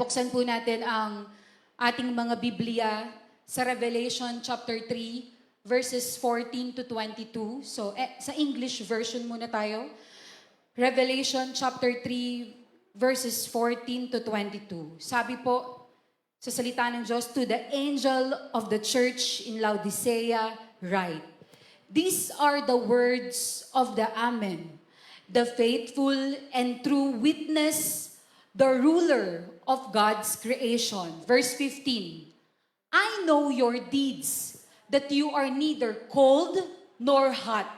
Buksan po natin ang ating mga Biblia sa Revelation chapter 3, verses 14 to 22. So, sa English version muna tayo. Revelation chapter 3, verses 14 to 22. Sabi po sa salita ng Diyos, "To the angel of the church in Laodicea write, these are the words of the Amen, the faithful and true witness, the ruler of God's creation." Verse 15, "I know your deeds, that you are neither cold nor hot.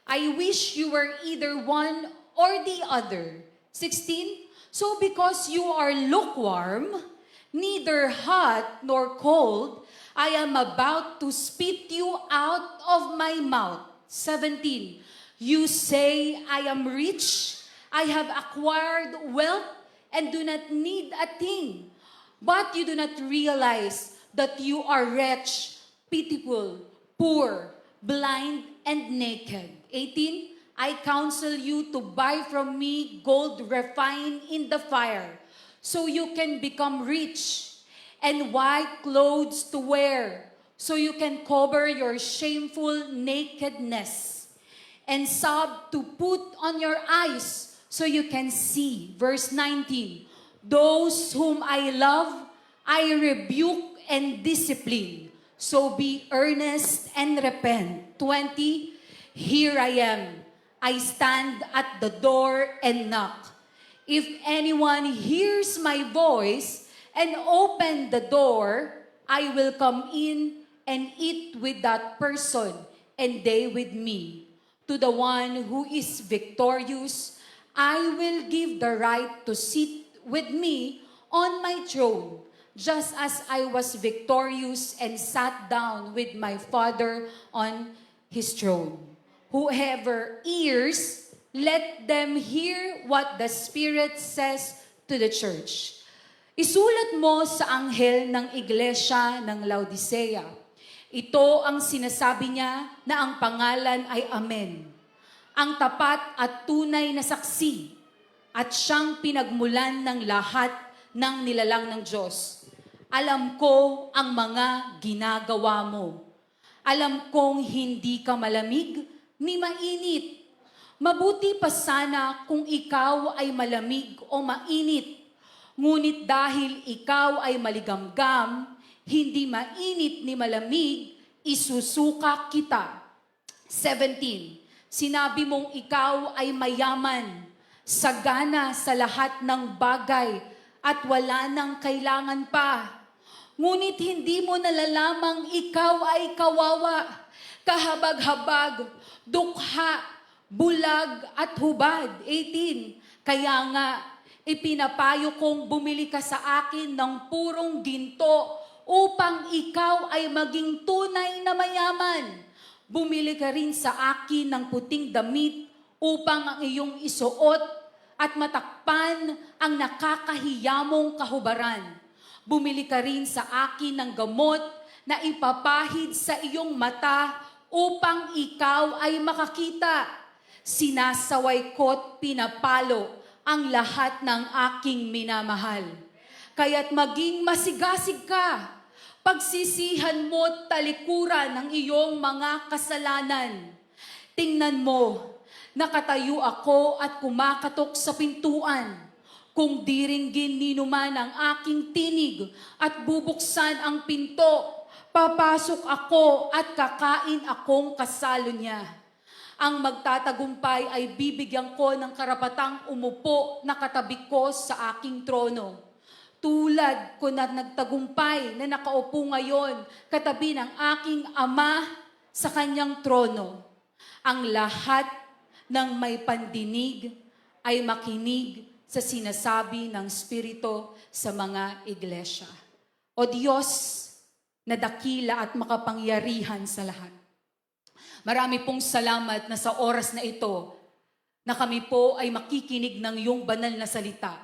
I wish you were either one or the other." 16, "So because you are lukewarm, neither hot nor cold, I am about to spit you out of my mouth." 17, "You say, I am rich, I have acquired wealth, and do not need a thing. But you do not realize that you are wretched, pitiful, poor, blind, and naked." 18, "I counsel you to buy from me gold refined in the fire, so you can become rich, and white clothes to wear, so you can cover your shameful nakedness, and salve to put on your eyes, so you can see." Verse 19, "Those whom I love, I rebuke and discipline. So be earnest and repent." 20, "Here I am. I stand at the door and knock. If anyone hears my voice and open the door, I will come in and eat with that person, and they with me. To the one who is victorious, I will give the right to sit with me on my throne, just as I was victorious and sat down with my Father on his throne. Whoever hears, let them hear what the Spirit says to the church. Isulat mo sa anghel ng iglesia ng Laodicea. Ito ang sinasabi niya na ang pangalan ay Amen, ang tapat at tunay na saksi, at siyang pinagmulan ng lahat ng nilalang ng Diyos. Alam ko ang mga ginagawa mo. Alam kong hindi ka malamig ni mainit. Mabuti pa sana kung ikaw ay malamig o mainit. Ngunit dahil ikaw ay maligamgam, hindi mainit ni malamig, isusuka kita. 17, sinabi mong ikaw ay mayaman, sagana sa lahat ng bagay, at wala nang kailangan pa. Ngunit hindi mo nalalamang ikaw ay kawawa, kahabag-habag, dukha, bulag at hubad. 18, kaya nga, ipinapayo kong bumili ka sa akin ng purong ginto upang ikaw ay maging tunay na mayaman. Bumili ka rin sa akin ng puting damit upang ang iyong isuot at matakpan ang nakakahiyamong kahubaran. Bumili ka rin sa akin ng gamot na ipapahid sa iyong mata upang ikaw ay makakita. Sinasaway ko't pinapalo ang lahat ng aking minamahal. Kaya't maging masigasig ka. Pagsisihan mo't talikuran ng iyong mga kasalanan. Tingnan mo, nakatayo ako at kumakatok sa pintuan. Kung diringgin ninuman ang aking tinig at bubuksan ang pinto, papasok ako at kakain akong kasalo niya. Ang magtatagumpay ay bibigyan ko ng karapatang umupo na katabi ko sa aking trono. Tulad ko na nagtagumpay na nakaupo ngayon katabi ng aking Ama sa kanyang trono. Ang lahat ng may pandinig ay makinig sa sinasabi ng Espiritu sa mga iglesia. O Diyos na dakila at makapangyarihan sa lahat, marami pong salamat na sa oras na ito na kami po ay makikinig ng iyong banal na salita.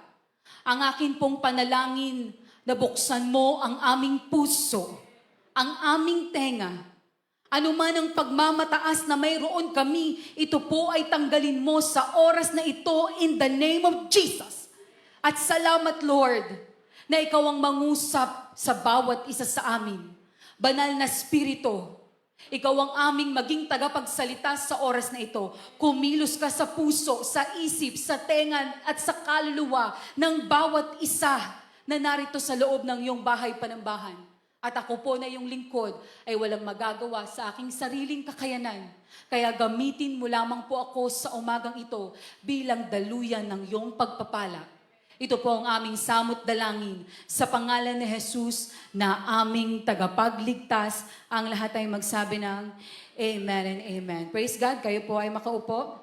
Ang akin pong panalangin na buksan mo ang aming puso, ang aming tenga. Ano man ang pagmamataas na mayroon kami, ito po ay tanggalin mo sa oras na ito in the name of Jesus. At salamat, Lord, na ikaw ang mangusap sa bawat isa sa amin. Banal na Espiritu, ikaw ang aming maging tagapagsalita sa oras na ito. Kumilos ka sa puso, sa isip, sa tenga at sa kaluluwa ng bawat isa na narito sa loob ng iyong bahay panambahan. At ako po na iyong lingkod ay walang magagawa sa aking sariling kakayanan. Kaya gamitin mo lamang po ako sa umagang ito bilang daluyan ng iyong pagpapala. Ito po ang aming samot dalangin sa pangalan ni Jesus na aming tagapagligtas. Ang lahat ay magsabi ng Amen and Amen. Praise God. Kayo po ay makaupo.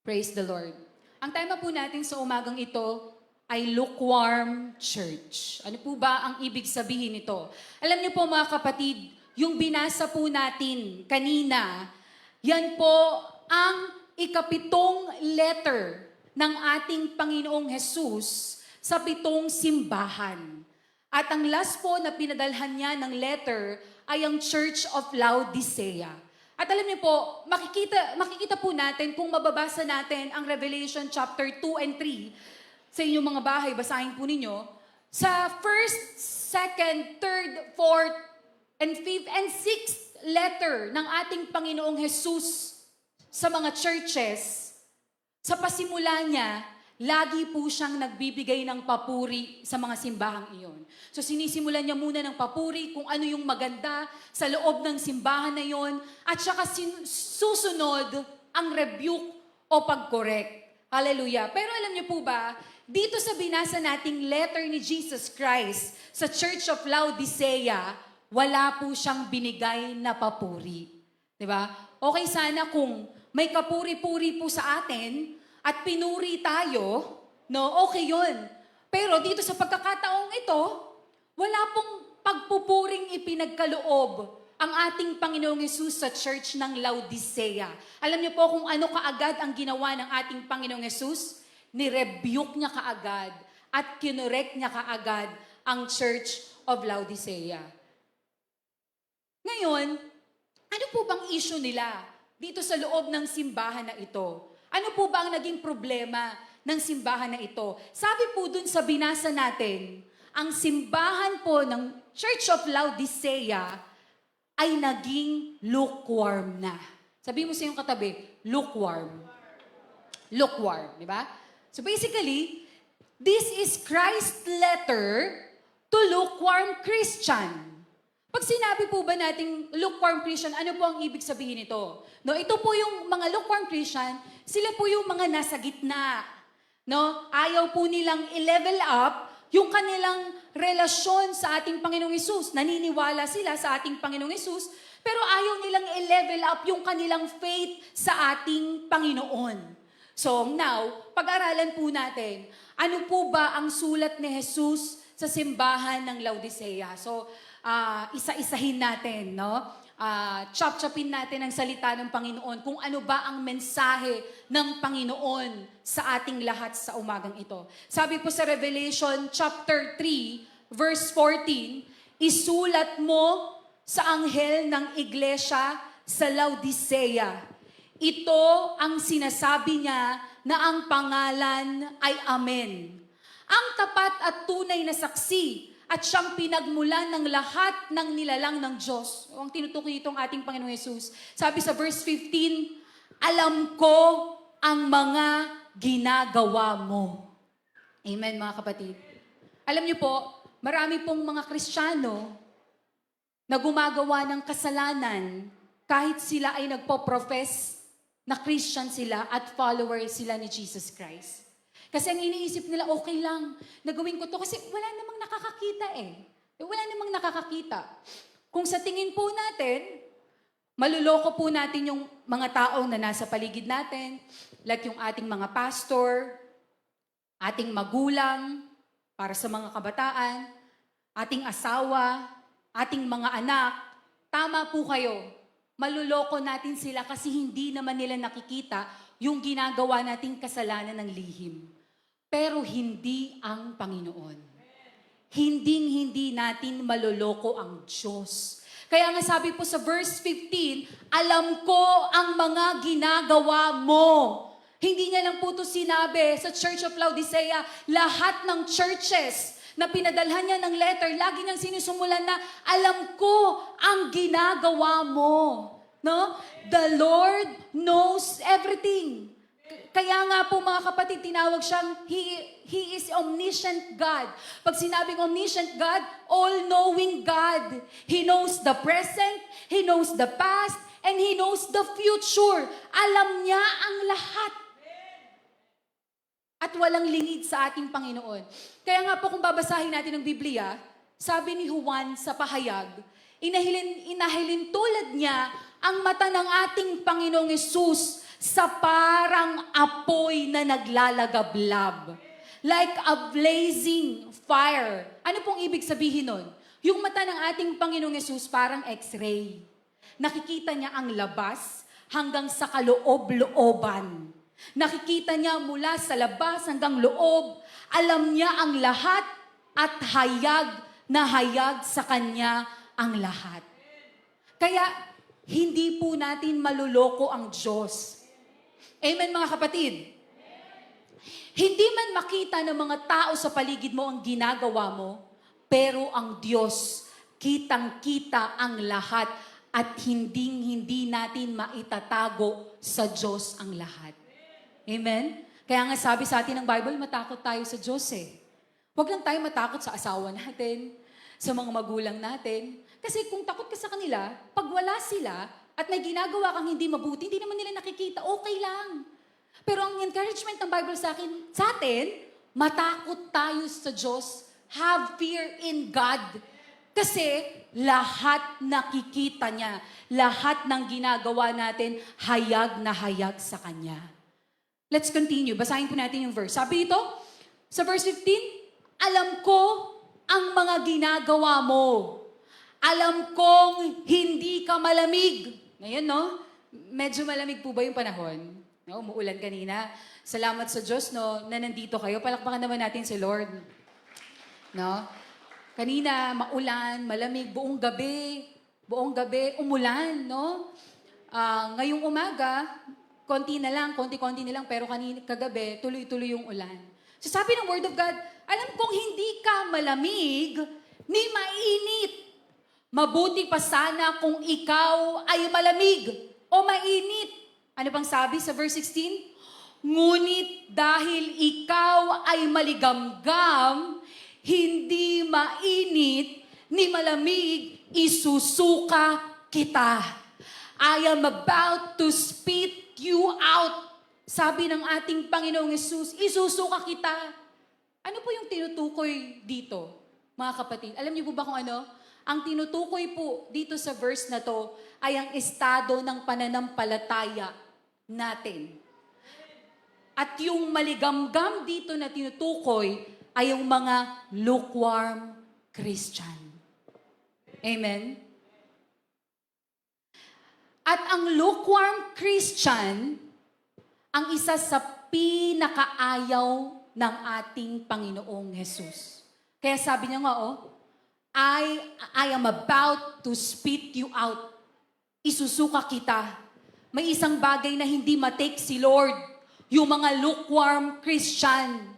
Praise the Lord. Ang tema po natin sa umagang ito ay lukewarm church. Ano po ba ang ibig sabihin nito? Alam niyo po mga kapatid, yung binasa po natin kanina, yan po ang ikapitong letter ng ating Panginoong Jesus sa 7 simbahan. At ang last po na pinadalhan niya ng letter ay ang Church of Laodicea. At alam niyo po, makikita po natin kung mababasa natin ang Revelation chapter 2 and 3 sa inyong mga bahay, basahin po ninyo, sa 1st, 2nd, 3rd, 4th, and 5th, and 6th letter ng ating Panginoong Jesus sa mga churches, sa pasimula niya, lagi po siyang nagbibigay ng papuri sa mga simbahang iyon. So sinisimulan niya muna ng papuri kung ano yung maganda sa loob ng simbahan na iyon, at saka susunod ang rebuke o pag-correct. Hallelujah. Pero alam niyo po ba, dito sa binasa nating letter ni Jesus Christ sa Church of Laodicea, wala po siyang binigay na papuri. 'Di ba? Okay sana kung may kapuri-puri po sa atin at pinuri tayo, no? Okay 'yun. Pero dito sa pagkakataong ito, wala pong pagpupuring ipinagkaloob ang ating Panginoong Hesus sa church ng Laodicea. Alam niyo po kung ano kaagad ang ginawa ng ating Panginoong Hesus? Ni-rebuke niya kaagad at kinorek niya kaagad ang Church of Laodicea. Ngayon, ano po bang issue nila dito sa loob ng simbahan na ito? Ano po ba ang naging problema ng simbahan na ito? Sabi po dun sa binasa natin, ang simbahan po ng Church of Laodicea ay naging lukewarm na. Sabi mo sa iyong katabi, lukewarm. Lukewarm, di ba? So basically, this is Christ's letter to lukewarm Christian. Pag sinabi po ba nating lukewarm Christian, ano po ang ibig sabihin nito? No, ito po yung mga lukewarm Christian, sila po yung mga nasa gitna. No? Ayaw po nilang i-level up yung kanilang relasyon sa ating Panginoong Hesus. Naniniwala sila sa ating Panginoong Hesus, pero ayaw nilang i-level up yung kanilang faith sa ating Panginoon. So now, pag-aralan po natin, ano po ba ang sulat ni Jesus sa simbahan ng Laodicea? So, isa-isahin natin, no? Chop-chopin natin ang salita ng Panginoon kung ano ba ang mensahe ng Panginoon sa ating lahat sa umagang ito. Sabi po sa Revelation chapter 3, verse 14, isulat mo sa anghel ng iglesia sa Laodicea. Ito ang sinasabi niya na ang pangalan ay Amen. Ang tapat at tunay na saksi at siyang pinagmulan ng lahat ng nilalang ng Diyos. O ang tinutukoy itong ating Panginoong Hesus. Sabi sa verse 15, alam ko ang mga ginagawa mo. Amen mga kapatid. Alam niyo po, marami pong mga Kristiyano na gumagawa ng kasalanan kahit sila ay nagpo-profess na Christian sila at follower sila ni Jesus Christ. Kasi ang iniisip nila, okay lang, nagawin ko to kasi wala namang nakakakita eh. Wala namang nakakakita. Kung sa tingin po natin, maluloko po natin yung mga taong na nasa paligid natin, like yung ating mga pastor, ating magulang, para sa mga kabataan, ating asawa, ating mga anak. Tama po kayo. Maluloko natin sila kasi hindi naman nila nakikita yung ginagawa nating kasalanan ng lihim. Pero hindi ang Panginoon. Hinding-hindi natin maluloko ang Diyos. Kaya nga sabi po sa verse 15, alam ko ang mga ginagawa mo. Hindi niya lang po ito sinabi sa Church of Laodicea. Lahat ng churches na pinadalhan niya ng letter, lagi niyang sinusumulan na, alam ko ang ginagawa mo. No? The Lord knows everything. Kaya nga po mga kapatid, tinawag siyang, He is omniscient God. Pag sinabing omniscient God, all-knowing God. He knows the present, He knows the past, and He knows the future. Alam niya ang lahat. At walang lingid sa ating Panginoon. Kaya nga po kung babasahin natin ang Biblia, sabi ni Juan sa pahayag, inahilin tulad niya ang mata ng ating Panginoong Hesus sa parang apoy na naglalagablab. Like a blazing fire. Ano pong ibig sabihin nun? Yung mata ng ating Panginoong Hesus parang x-ray. Nakikita niya ang labas hanggang sa kaloob-looban. Nakikita niya mula sa labas hanggang loob. Alam niya ang lahat at hayag na hayag sa kanya ang lahat. Kaya hindi po natin maluloko ang Diyos. Amen mga kapatid? Hindi man makita ng mga tao sa paligid mo ang ginagawa mo, pero ang Diyos, kitang-kita ang lahat at hindi natin maitatago sa Diyos ang lahat. Amen? Kaya nga sabi sa atin ng Bible, matakot tayo sa Diyos eh. Huwag lang tayo matakot sa asawa natin, sa mga magulang natin. Kasi kung takot ka sa kanila, pag wala sila at may ginagawa kang hindi mabuti, hindi naman nila nakikita, okay lang. Pero ang encouragement ng Bible sa atin, matakot tayo sa Diyos. Have fear in God. Kasi lahat nakikita niya. Lahat ng ginagawa natin, hayag na hayag sa Kanya. Let's continue. Basahin po natin yung verse. Sabi ito, sa verse 15, alam ko ang mga ginagawa mo. Alam kong hindi ka malamig. Ngayon, no? Medyo malamig po ba yung panahon? No, umuulan kanina. Salamat sa Diyos, no, na nandito kayo. Palakpakan naman natin si Lord. No? Kanina, maulan, malamig, buong gabi, umulan, no? Ngayong umaga, konti-konti na lang, pero kagabi, tuloy-tuloy yung ulan. So sabi ng Word of God, alam kong hindi ka malamig, ni mainit. Mabuti pa sana kung ikaw ay malamig o mainit. Ano bang sabi sa verse 16? Ngunit dahil ikaw ay maligamgam, hindi mainit ni malamig, isusuka kita. I am about to spit you out. Sabi ng ating Panginoong Hesus, isusuka kita. Ano po yung tinutukoy dito, mga kapatid? Alam niyo po ba kung ano? Ang tinutukoy po dito sa verse na to ay ang estado ng pananampalataya natin. At yung maligamgam dito na tinutukoy ay yung mga lukewarm Christian. Amen? At ang lukewarm Christian, ang isa sa pinakaayaw ng ating Panginoong Hesus. Kaya sabi niya nga, I am about to spit you out. Isusuka kita. May isang bagay na hindi matake si Lord, yung mga lukewarm Christian.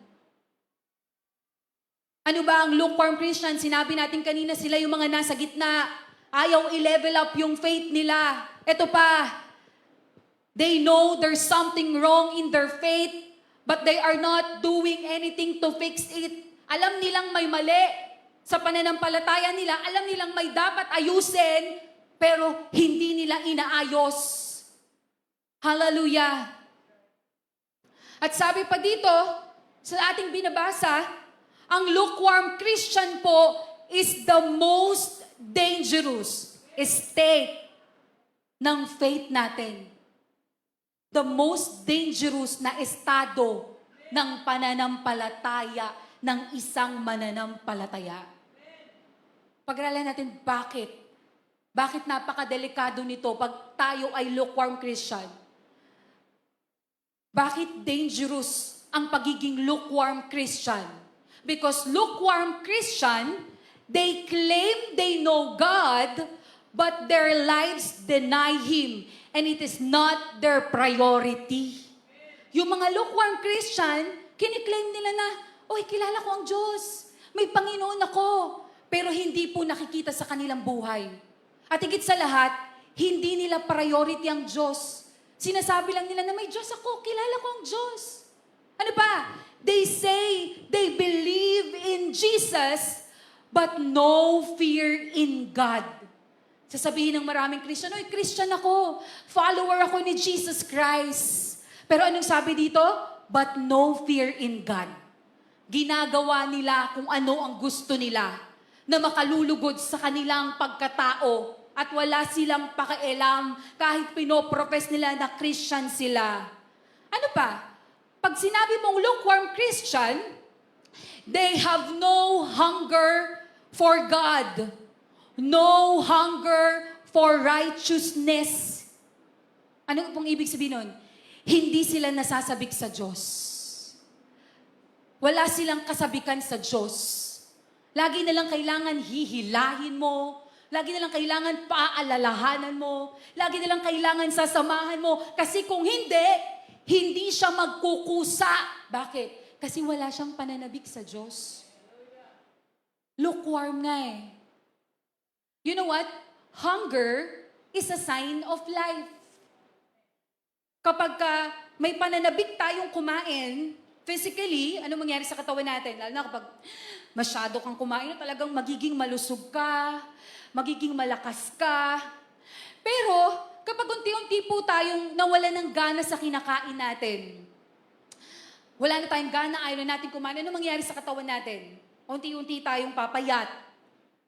Ano ba ang lukewarm Christian? Sinabi natin kanina, sila yung mga nasa gitna. Ayaw i-level up yung faith nila. Ito pa, they know there's something wrong in their faith, but they are not doing anything to fix it. Alam nilang may mali sa pananampalataya nila. Alam nilang may dapat ayusin, pero hindi nila inaayos. Hallelujah. At sabi pa dito, sa ating binabasa, ang lukewarm Christian po is the most dangerous state ng faith natin. The most dangerous na estado ng pananampalataya ng isang mananampalataya. Pag-aralan natin bakit. Bakit napakadelikado nito pag tayo ay lukewarm Christian? Bakit dangerous ang pagiging lukewarm Christian? Because lukewarm Christian, they claim they know God, but their lives deny Him. And it is not their priority. Yung mga lukewarm Christian, kiniklaim nila na, oy, kilala ko ang Diyos. May Panginoon ako. Pero hindi po nakikita sa kanilang buhay. At higit sa lahat, hindi nila priority ang Diyos. Sinasabi lang nila na may Diyos ako, kilala ko ang Diyos. Ano pa? They say they believe in Jesus, but no fear in God. Sasabihin ng maraming Christian, oy, Christian ako, follower ako ni Jesus Christ. Pero anong sabi dito? But no fear in God. Ginagawa nila kung ano ang gusto nila na makalulugod sa kanilang pagkatao at wala silang pakialam kahit pinoprofess nila na Christian sila. Ano pa? Pag sinabi mong lukewarm Christian, they have no hunger for God. No hunger for righteousness. Ano pong ibig sabihin nun? Hindi sila nasasabik sa Diyos. Wala silang kasabikan sa Diyos. Lagi na lang kailangan hihilahin mo. Lagi na lang kailangan paalalahanan mo. Lagi na lang kailangan sasamahan mo. Kasi kung hindi siya magkukusa. Bakit? Kasi wala siyang pananabik sa Diyos. Lukewarm nga eh. You know what? Hunger is a sign of life. Kapag may pananabik tayong kumain, physically, ano mangyari sa katawan natin? Lalo na kapag masyado kang kumain, talagang magiging malusog ka, magiging malakas ka. Pero, kapag unti-unti po tayong nawala ng gana sa kinakain natin, wala na tayong gana, ayaw na natin kumain, ano mangyari sa katawan natin? Unti-unti tayong papayat.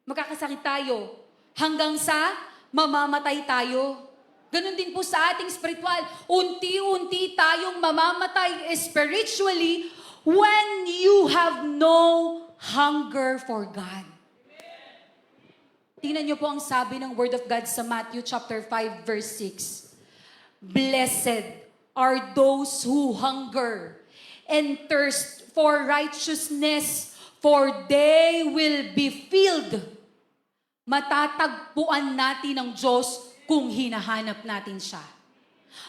Magkakasakit tayo. Hanggang sa mamamatay tayo. Ganon din po sa ating spiritual. Unti-unti tayong mamamatay spiritually when you have no hunger for God. Tingnan niyo po ang sabi ng Word of God sa Matthew chapter 5 verse 6. Blessed are those who hunger and thirst for righteousness, for they will be filled. Matatagpuan natin ang Diyos kung hinahanap natin siya.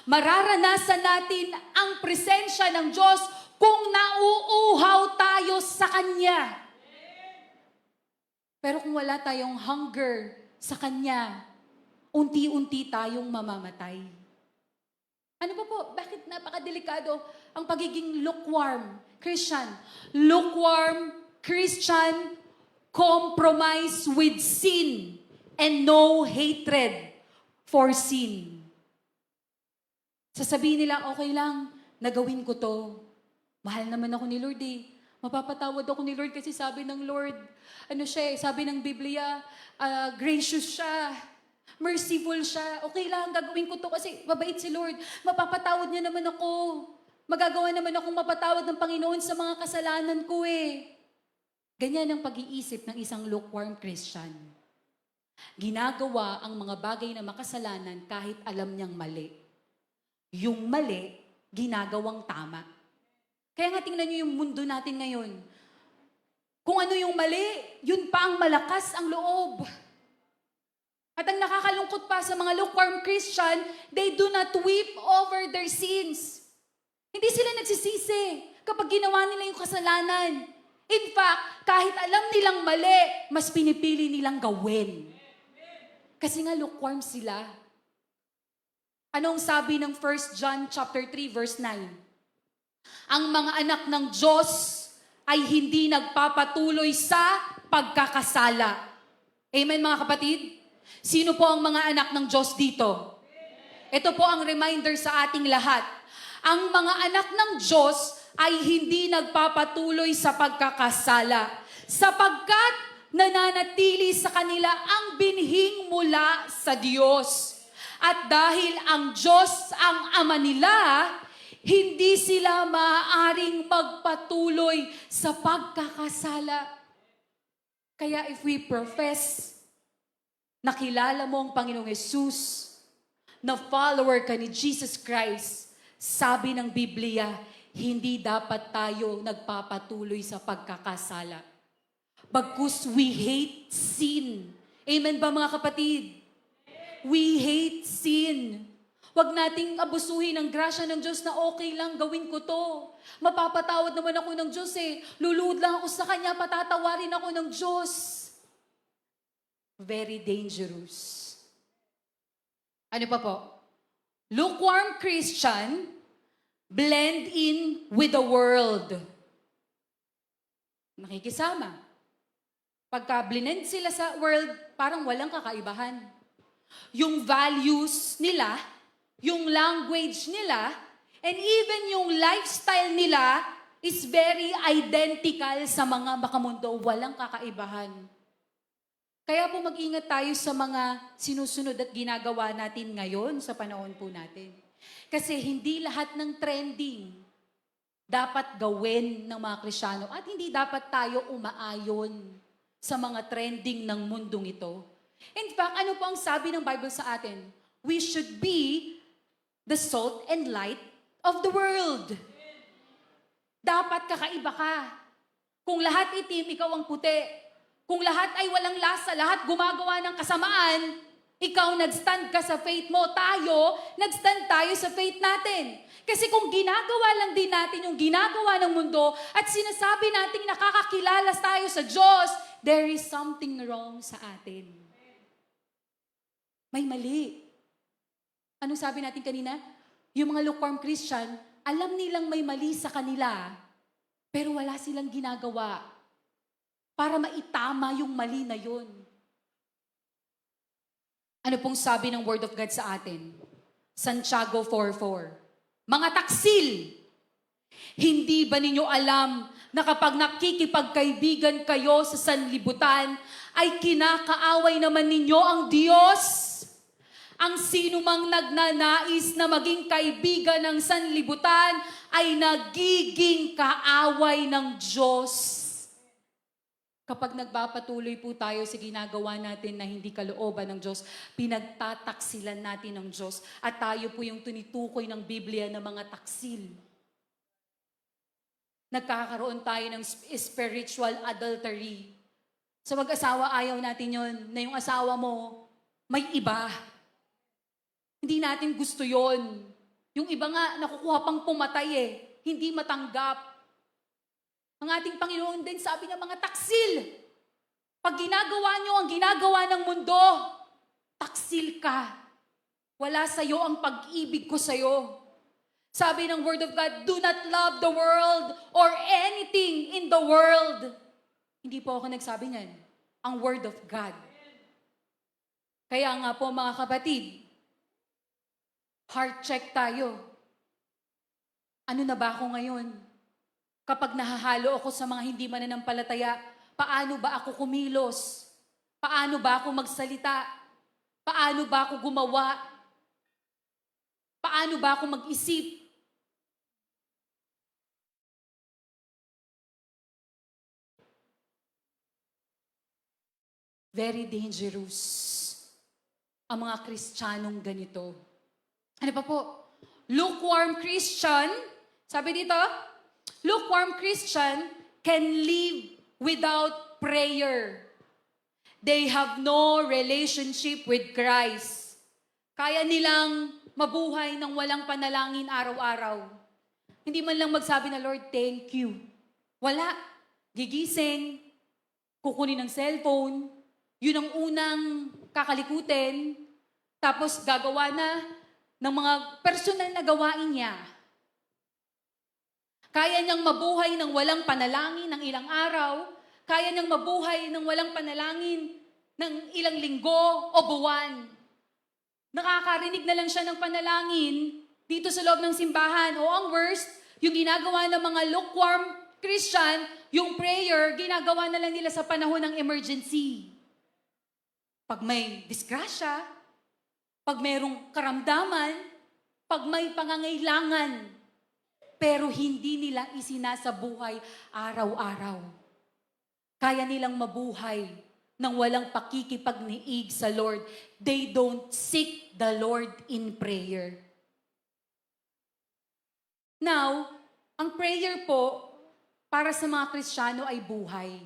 Mararanasan natin ang presensya ng Diyos kung nauuhaw tayo sa Kanya. Pero kung wala tayong hunger sa Kanya, unti-unti tayong mamamatay. Ano ba po? Bakit napakadelikado ang pagiging lukewarm Christian? Lukewarm Christian, compromise with sin and no hatred for sin. Sasabihin nila, okay lang, nagawin ko to. Mahal naman ako ni Lord eh. Mapapatawad ako ni Lord kasi sabi ng Lord, ano siya eh, sabi ng Biblia, gracious siya, merciful siya. Okay lang, gagawin ko to kasi mabait si Lord. Mapapatawad niya naman ako. Magagawa naman akong mapatawad ng Panginoon sa mga kasalanan ko eh. Ganyan ang pag-iisip ng isang lukewarm Christian. Ginagawa ang mga bagay na makasalanan kahit alam niyang mali. Yung mali, ginagawang tama. Kaya nga tingnan niyo yung mundo natin ngayon. Kung ano yung mali, yun pa ang malakas ang loob. At ang nakakalungkot pa sa mga lukewarm Christian, they do not weep over their sins. Hindi sila nagsisisi kapag ginawa nila yung kasalanan. In fact, kahit alam nilang mali, mas pinipili nilang gawin. Kasi nga lukewarm sila. Anong sabi ng 1 John chapter 3 verse 9? Ang mga anak ng Diyos ay hindi nagpapatuloy sa pagkakasala. Amen mga kapatid? Sino po ang mga anak ng Diyos dito? Ito po ang reminder sa ating lahat. Ang mga anak ng Diyos ay hindi nagpapatuloy sa pagkakasala sapagkat nananatili sa kanila ang binhing mula sa Diyos. At dahil ang Diyos ang ama nila, hindi sila maaaring magpatuloy sa pagkakasala. Kaya if we profess na kilala mo ang Panginoong Yesus, na follower ka ni Jesus Christ, sabi ng Biblia, hindi dapat tayo nagpapatuloy sa pagkakasala. Bagkus we hate sin. Amen ba mga kapatid? We hate sin. Huwag nating abusuhin ang grasya ng Diyos na okay lang, gawin ko to. Mapapatawad naman ako ng Diyos eh. Luluhod lang ako sa Kanya, patatawarin ako ng Diyos. Very dangerous. Ano pa po? Lukewarm Christian, blend in with the world. Nakikisama. Pagka blend sila sa world, parang walang kakaibahan. Yung values nila, yung language nila, and even yung lifestyle nila is very identical sa mga makamundo. Walang kakaibahan. Kaya po mag-ingat tayo sa mga sinusunod at ginagawa natin ngayon sa panahon po natin. Kasi hindi lahat ng trending dapat gawin ng mga Kristiyano at hindi dapat tayo umaayon sa mga trending ng mundong ito. In fact, ano po ang sabi ng Bible sa atin? We should be the salt and light of the world. Dapat kakaiba ka. Kung lahat itim, ikaw ang puti. Kung lahat ay walang lasa, lahat gumagawa ng kasamaan, ikaw nagstand ka sa faith mo. Tayo, nagstand tayo sa faith natin. Kasi kung ginagawa lang din natin yung ginagawa ng mundo at sinasabi natin nakakakilala tayo sa Diyos, there is something wrong sa atin. May mali. Anong sabi natin kanina? Yung mga lukewarm Christian, alam nilang may mali sa kanila, pero wala silang ginagawa para maitama yung mali na yun. Ano pong sabi ng Word of God sa atin? Santiago 4:4. Mga taksil, hindi ba ninyo alam na kapag nakikipagkaibigan kayo sa sanlibutan, ay kinakaaway naman ninyo ang Diyos? Ang sinumang nagnanais na maging kaibigan ng sanlibutan ay nagiging kaaway ng Diyos. Kapag nagpapatuloy po tayo sa ginagawa natin na hindi kalooban ng Diyos, pinagtataksilan natin ng Diyos at tayo po yung tunitukoy ng Biblia ng mga taksil. Nagkakaroon tayo ng spiritual adultery. Sa mag-asawa, ayaw natin yon na yung asawa mo may iba. Hindi natin gusto yon. Yung iba nga, nakukuha pang pumatay eh. Hindi matanggap. Ang ating Panginoon din sabi ng mga taksil. Pag ginagawa nyo ang ginagawa ng mundo, taksil ka. Wala sa'yo ang pag-ibig ko sa'yo. Sabi ng Word of God, do not love the world or anything in the world. Hindi po ako nagsabi niyan. Ang Word of God. Kaya nga po mga kapatid, heart check tayo. Ano na ba ako ngayon? Kapag nahahalo ako sa mga hindi mananampalataya, paano ba ako kumilos? Paano ba ako magsalita? Paano ba ako gumawa? Paano ba ako mag-isip? Very dangerous ang mga Kristiyanong ganito. Ano pa po? Lukewarm Christian, sabi dito, lukewarm Christian can live without prayer. They have no relationship with Christ. Kaya nilang mabuhay ng walang panalangin araw-araw. Hindi man lang magsabi na, Lord, thank you. Wala. Gigising, kukunin ng cellphone, yun ang unang kakalikutin, tapos gagawa na ng mga personal na gawain niya. Kaya niyang mabuhay ng walang panalangin ng ilang araw, kaya niyang mabuhay ng walang panalangin ng ilang linggo o buwan. Nakakarinig na lang siya ng panalangin dito sa loob ng simbahan. O ang worst, yung ginagawa ng mga lukewarm Christian, yung prayer, ginagawa na lang nila sa panahon ng emergency. Pag may disgrasya, pag mayroong karamdaman, pag may pangangailangan, pero hindi nila isinasabuhay araw-araw. Kaya nilang mabuhay nang walang pakikipagniig sa Lord. They don't seek the Lord in prayer. Now, ang prayer po, para sa mga Kristiyano ay buhay.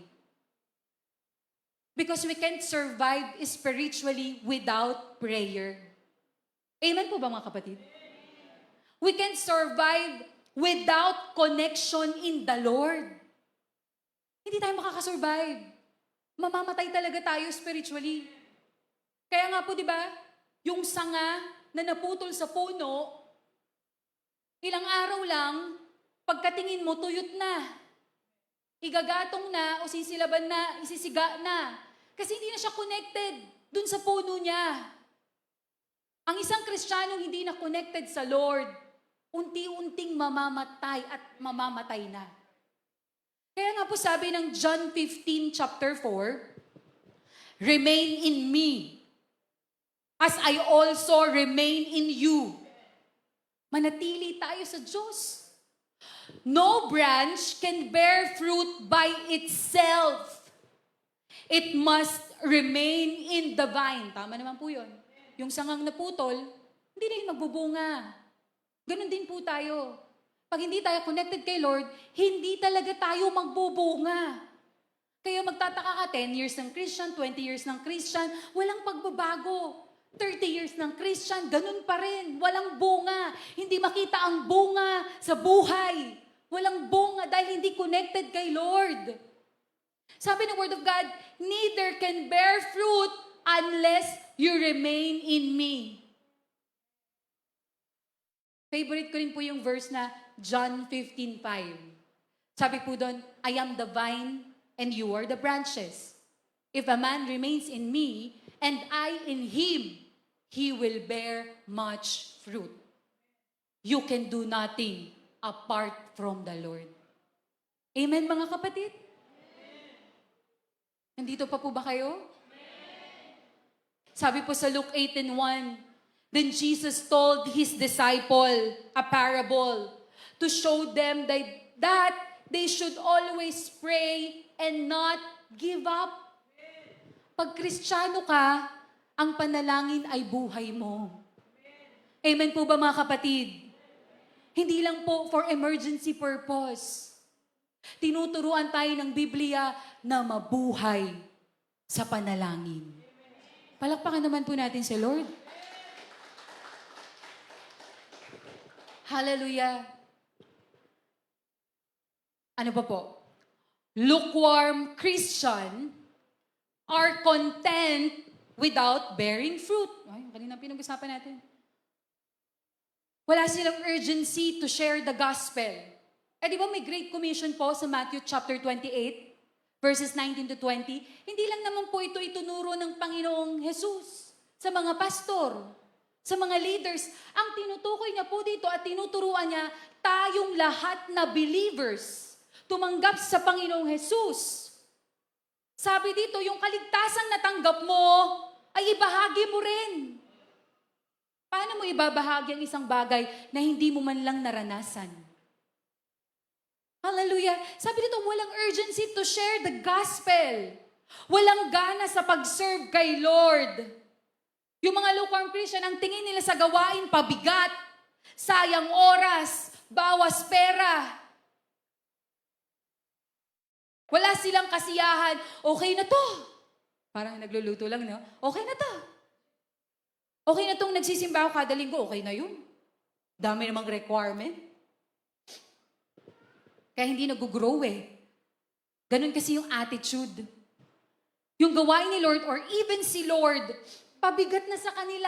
Because we can't survive spiritually without prayer. Amen po ba mga kapatid? We can survive without connection in the Lord. Hindi tayo makakasurvive. Mamamatay talaga tayo spiritually. Kaya nga po, di ba, yung sanga na naputol sa puno, ilang araw lang, pagkatingin mo, tuyot na. Igagatong na o sisilaban na, isisiga na. Kasi hindi na siya connected dun sa puno niya. Ang isang Kristiyanong hindi na connected sa Lord, unti-unting mamamatay at mamamatay na. Kaya nga po sabi ng John 15 chapter 4, remain in me, as I also remain in you. Manatili tayo sa Diyos. No branch can bear fruit by itself. It must remain in the vine. Tama naman po yun. Yung sangang naputol, hindi na yung magbubunga. Ganon din po tayo. Pag hindi tayo connected kay Lord, hindi talaga tayo magbubunga. Kaya magtataka ka, 10 years ng Christian, 20 years ng Christian, walang pagbabago. 30 years ng Christian, ganun pa rin. Walang bunga. Hindi makita ang bunga sa buhay. Walang bunga dahil hindi connected kay Lord. Sabi ng Word of God, neither can bear fruit unless you remain in me. Favorite ko rin po yung verse na John 15:5. Sabi po doon, I am the vine and you are the branches. If a man remains in me and I in him, he will bear much fruit. You can do nothing apart from the Lord. Amen mga kapatid? Nandito pa po ba kayo? Sabi po sa Luke 18:1, then Jesus told his disciple a parable to show them that they should always pray and not give up. Pag Kristiyano ka, ang panalangin ay buhay mo. Amen po ba mga kapatid? Hindi lang po for emergency purpose. Tinuturuan tayo ng Biblia na mabuhay sa panalangin. Palakpakan naman po natin si Lord. Hallelujah. Ano pa po? Lukewarm Christian are content without bearing fruit. Ay, kanina pinag-usapan natin. Wala silang urgency to share the gospel. Eh di ba may Great Commission po sa Matthew chapter 28? Verses 19 to 20, hindi lang naman po ito itunuro ng Panginoong Jesus sa mga pastor, sa mga leaders. Ang tinutukoy niya po dito at tinuturuan niya, tayong lahat na believers, tumanggap sa Panginoong Jesus. Sabi dito, yung kaligtasan na tanggap mo, ay ibahagi mo rin. Paano mo ibabahagi ang isang bagay na hindi mo man lang naranasan? Hallelujah. Sabi dito, walang urgency to share the gospel. Walang gana sa pag-serve kay Lord. Yung mga lukewarm Christian, ang tingin nila sa gawain pabigat, sayang oras, bawas pera. Wala silang kasiyahan, okay na to. Parang nagluluto lang, no? Okay na to. Okay na tong nagsisimba ako kada linggo, okay na yun. Dami namang requirement. Kaya hindi nag-grow eh. Ganun kasi yung attitude. Yung gawain ni Lord or even si Lord, pabigat na sa kanila.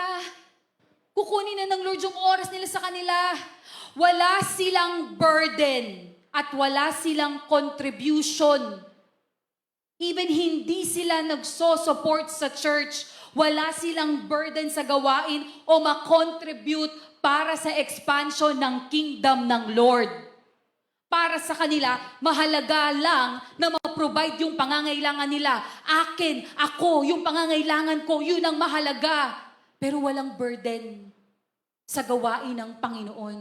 Kukunin na ng Lord yung oras nila sa kanila. Wala silang burden at wala silang contribution. Even hindi sila nagso-support sa church, wala silang burden sa gawain o ma-contribute para sa expansion ng kingdom ng Lord. Para sa kanila, mahalaga lang na ma-provide yung pangangailangan nila. Akin, ako, yung pangangailangan ko, yun ang mahalaga. Pero walang burden sa gawain ng Panginoon.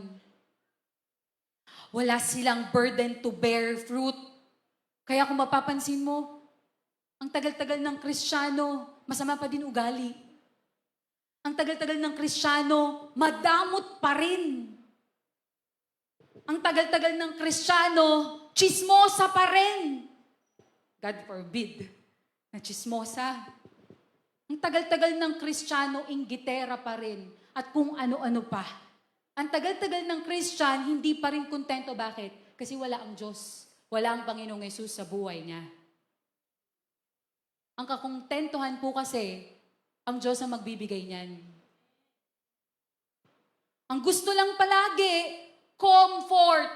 Wala silang burden to bear fruit. Kaya kung mapapansin mo, ang tagal-tagal ng Kristiyano, masama pa din ugali. Ang tagal-tagal ng Kristiyano, madamot pa rin. Ang tagal-tagal ng Kristiyano, chismosa pa rin. God forbid na chismosa. Ang tagal-tagal ng Kristiyano, inggitera pa rin. at kung ano-ano pa. Ang tagal-tagal ng Christian, hindi pa rin kontento. Bakit? Kasi wala ang Diyos. Wala ang Panginoong Yesus sa buhay niya. Ang kakontentuhan po kasi, ang Diyos ang magbibigay niyan. Ang gusto lang palagi, comfort.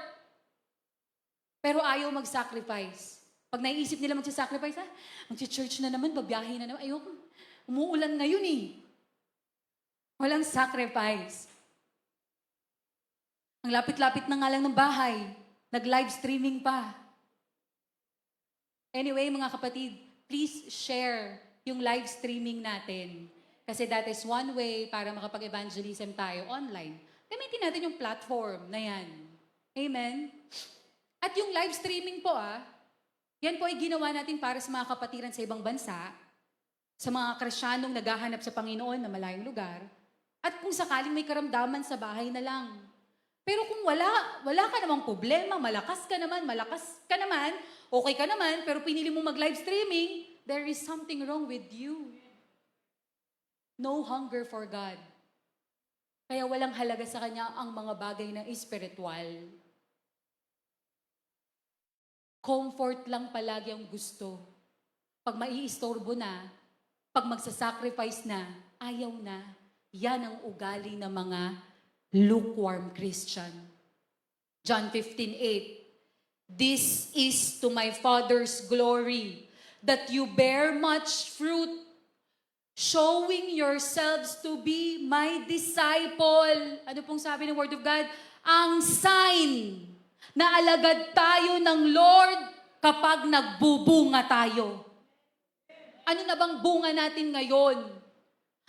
Pero ayaw mag-sacrifice. Pag naiisip nila mag-sacrifice, mag-church na naman, babiyahe na naman. Ayoko, umuulan ngayon eh. Walang sacrifice. Ang lapit-lapit na nga lang ng bahay. Nag-live streaming pa. Anyway, mga kapatid, please share yung live streaming natin. Kasi that is one way para makapag-evangelism tayo online. Gamitin natin yung platform na yan. Amen? At yung live streaming po yan po ay ginawa natin para sa mga kapatiran sa ibang bansa, sa mga Krisyanong naghahanap sa Panginoon na malayong lugar, at kung sakaling may karamdaman sa bahay na lang. Pero kung wala ka namang problema, malakas ka naman, okay ka naman, pero pinili mo mag-live streaming, there is something wrong with you. No hunger for God. Kaya walang halaga sa Kanya ang mga bagay na espiritual. Comfort lang palagi ang gusto. Pag maiistorbo na, pag magsasacrifice na, ayaw na. Yan ang ugali ng mga lukewarm Christian. John 15:8. This is to my Father's glory, that you bear much fruit, showing yourselves to be my disciple. Ano pong sabi ng Word of God? Ang sign na alagad tayo ng Lord kapag nagbubunga tayo. Ano na bang bunga natin ngayon?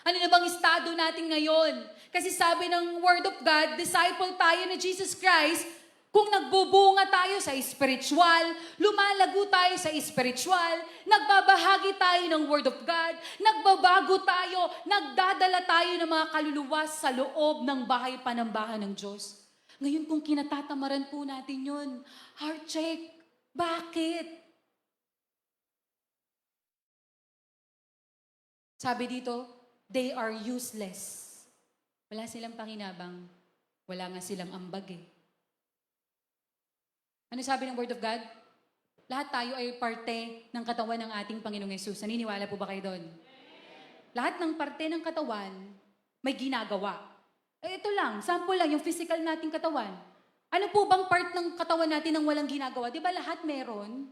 Ano na bang estado natin ngayon? Kasi sabi ng Word of God, disciple tayo ni Jesus Christ, kung nagbubunga tayo sa spiritual, lumalago tayo sa spiritual, nagbabahagi tayo ng Word of God, nagbabago tayo, nagdadala tayo ng mga kaluluwa sa loob ng bahay panambahan ng Diyos. Ngayon kung kinatatamaran po natin yun, heart check, bakit? Sabi dito, they are useless. Wala silang pakinabang. Wala nga silang ambag eh. Ano sabi ng Word of God? Lahat tayo ay parte ng katawan ng ating Panginoong Yesus. Naniniwala po ba kayo doon? Lahat ng parte ng katawan may ginagawa. Ito lang, sample lang, yung physical nating katawan. Ano po bang part ng katawan natin ang walang ginagawa? Di ba lahat meron?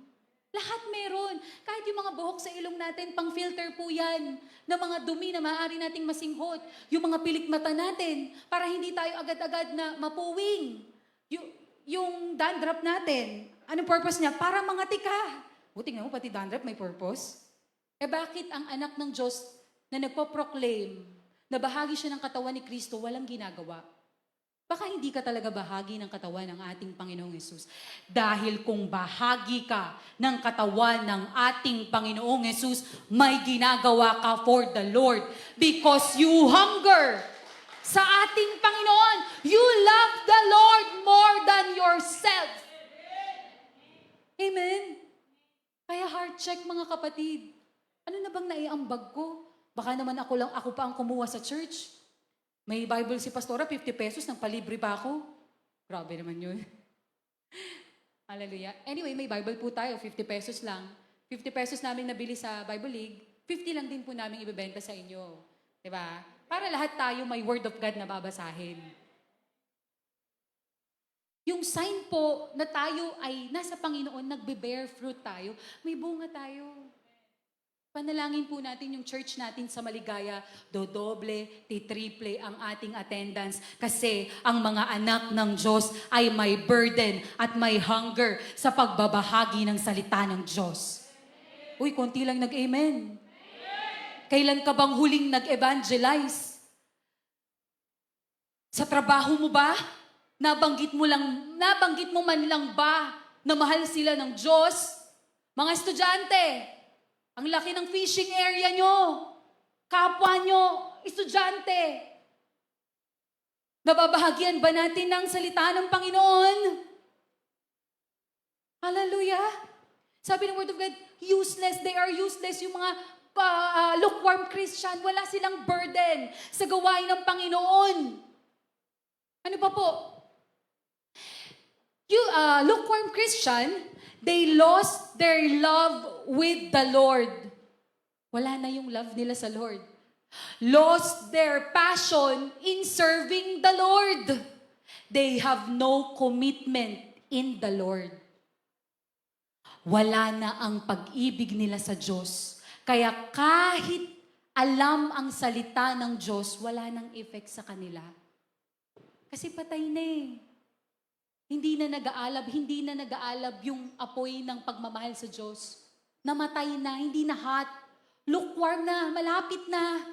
Lahat meron. Kahit yung mga buhok sa ilong natin, pang-filter po yan ng mga dumi na maaari nating masinghot. Yung mga pilik mata natin, para hindi tayo agad-agad na mapuwing. Yung dandruff natin, anong purpose niya? Para mangati ka. Buti nga mo, pati dandruff may purpose. Bakit ang anak ng Diyos na nagpo-proclaim na bahagi siya ng katawan ni Kristo, walang ginagawa? Baka hindi ka talaga bahagi ng katawan ng ating Panginoong Yesus. Dahil kung bahagi ka ng katawan ng ating Panginoong Yesus, may ginagawa ka for the Lord. Because you hunger sa ating Panginoon. You love the Lord more than yourself. Amen? Kaya heart check mga kapatid. Ano na bang naiambag ko? Baka naman ako pa ang kumuha sa church. May Bible si Pastora, 50 pesos, nagpalibre pa ako. Grabe naman yun. Hallelujah. Anyway, may Bible po tayo, 50 pesos lang. 50 pesos namin nabili sa Bible League, 50 lang din po namin ibebenta sa inyo. Diba? Para lahat tayo may Word of God na babasahin. Yung sign po na tayo ay nasa Panginoon, nagbe-bear fruit tayo, may bunga tayo. Panalangin po natin yung church natin sa Maligaya, dodoble, titriple ang ating attendance kasi ang mga anak ng Diyos ay may burden at may hunger sa pagbabahagi ng salita ng Diyos. Uy, konti lang nag-amen. Kailan ka bang huling nag-evangelize? Sa trabaho mo ba? Nabanggit mo man lang ba na mahal sila ng Diyos? Mga estudyante, ang laki ng fishing area nyo. Kapwa nyo, estudyante. Nababahagian ba natin ng salita ng Panginoon? Hallelujah. Sabi ng Word of God, useless. They are useless. Yung mga lukewarm Christian, wala silang burden sa gawain ng Panginoon. Ano pa po? Lukewarm Christian, they lost their love with the Lord. Wala na yung love nila sa Lord. Lost their passion in serving the Lord. They have no commitment in the Lord. Wala na ang pag-ibig nila sa Diyos. Kaya kahit alam ang salita ng Diyos, wala nang effect sa kanila. Kasi patay na eh. Hindi na nag-aalab yung apoy ng pagmamahal sa Diyos. Namatay na, hindi na hot. Lukewarm na, malapit na.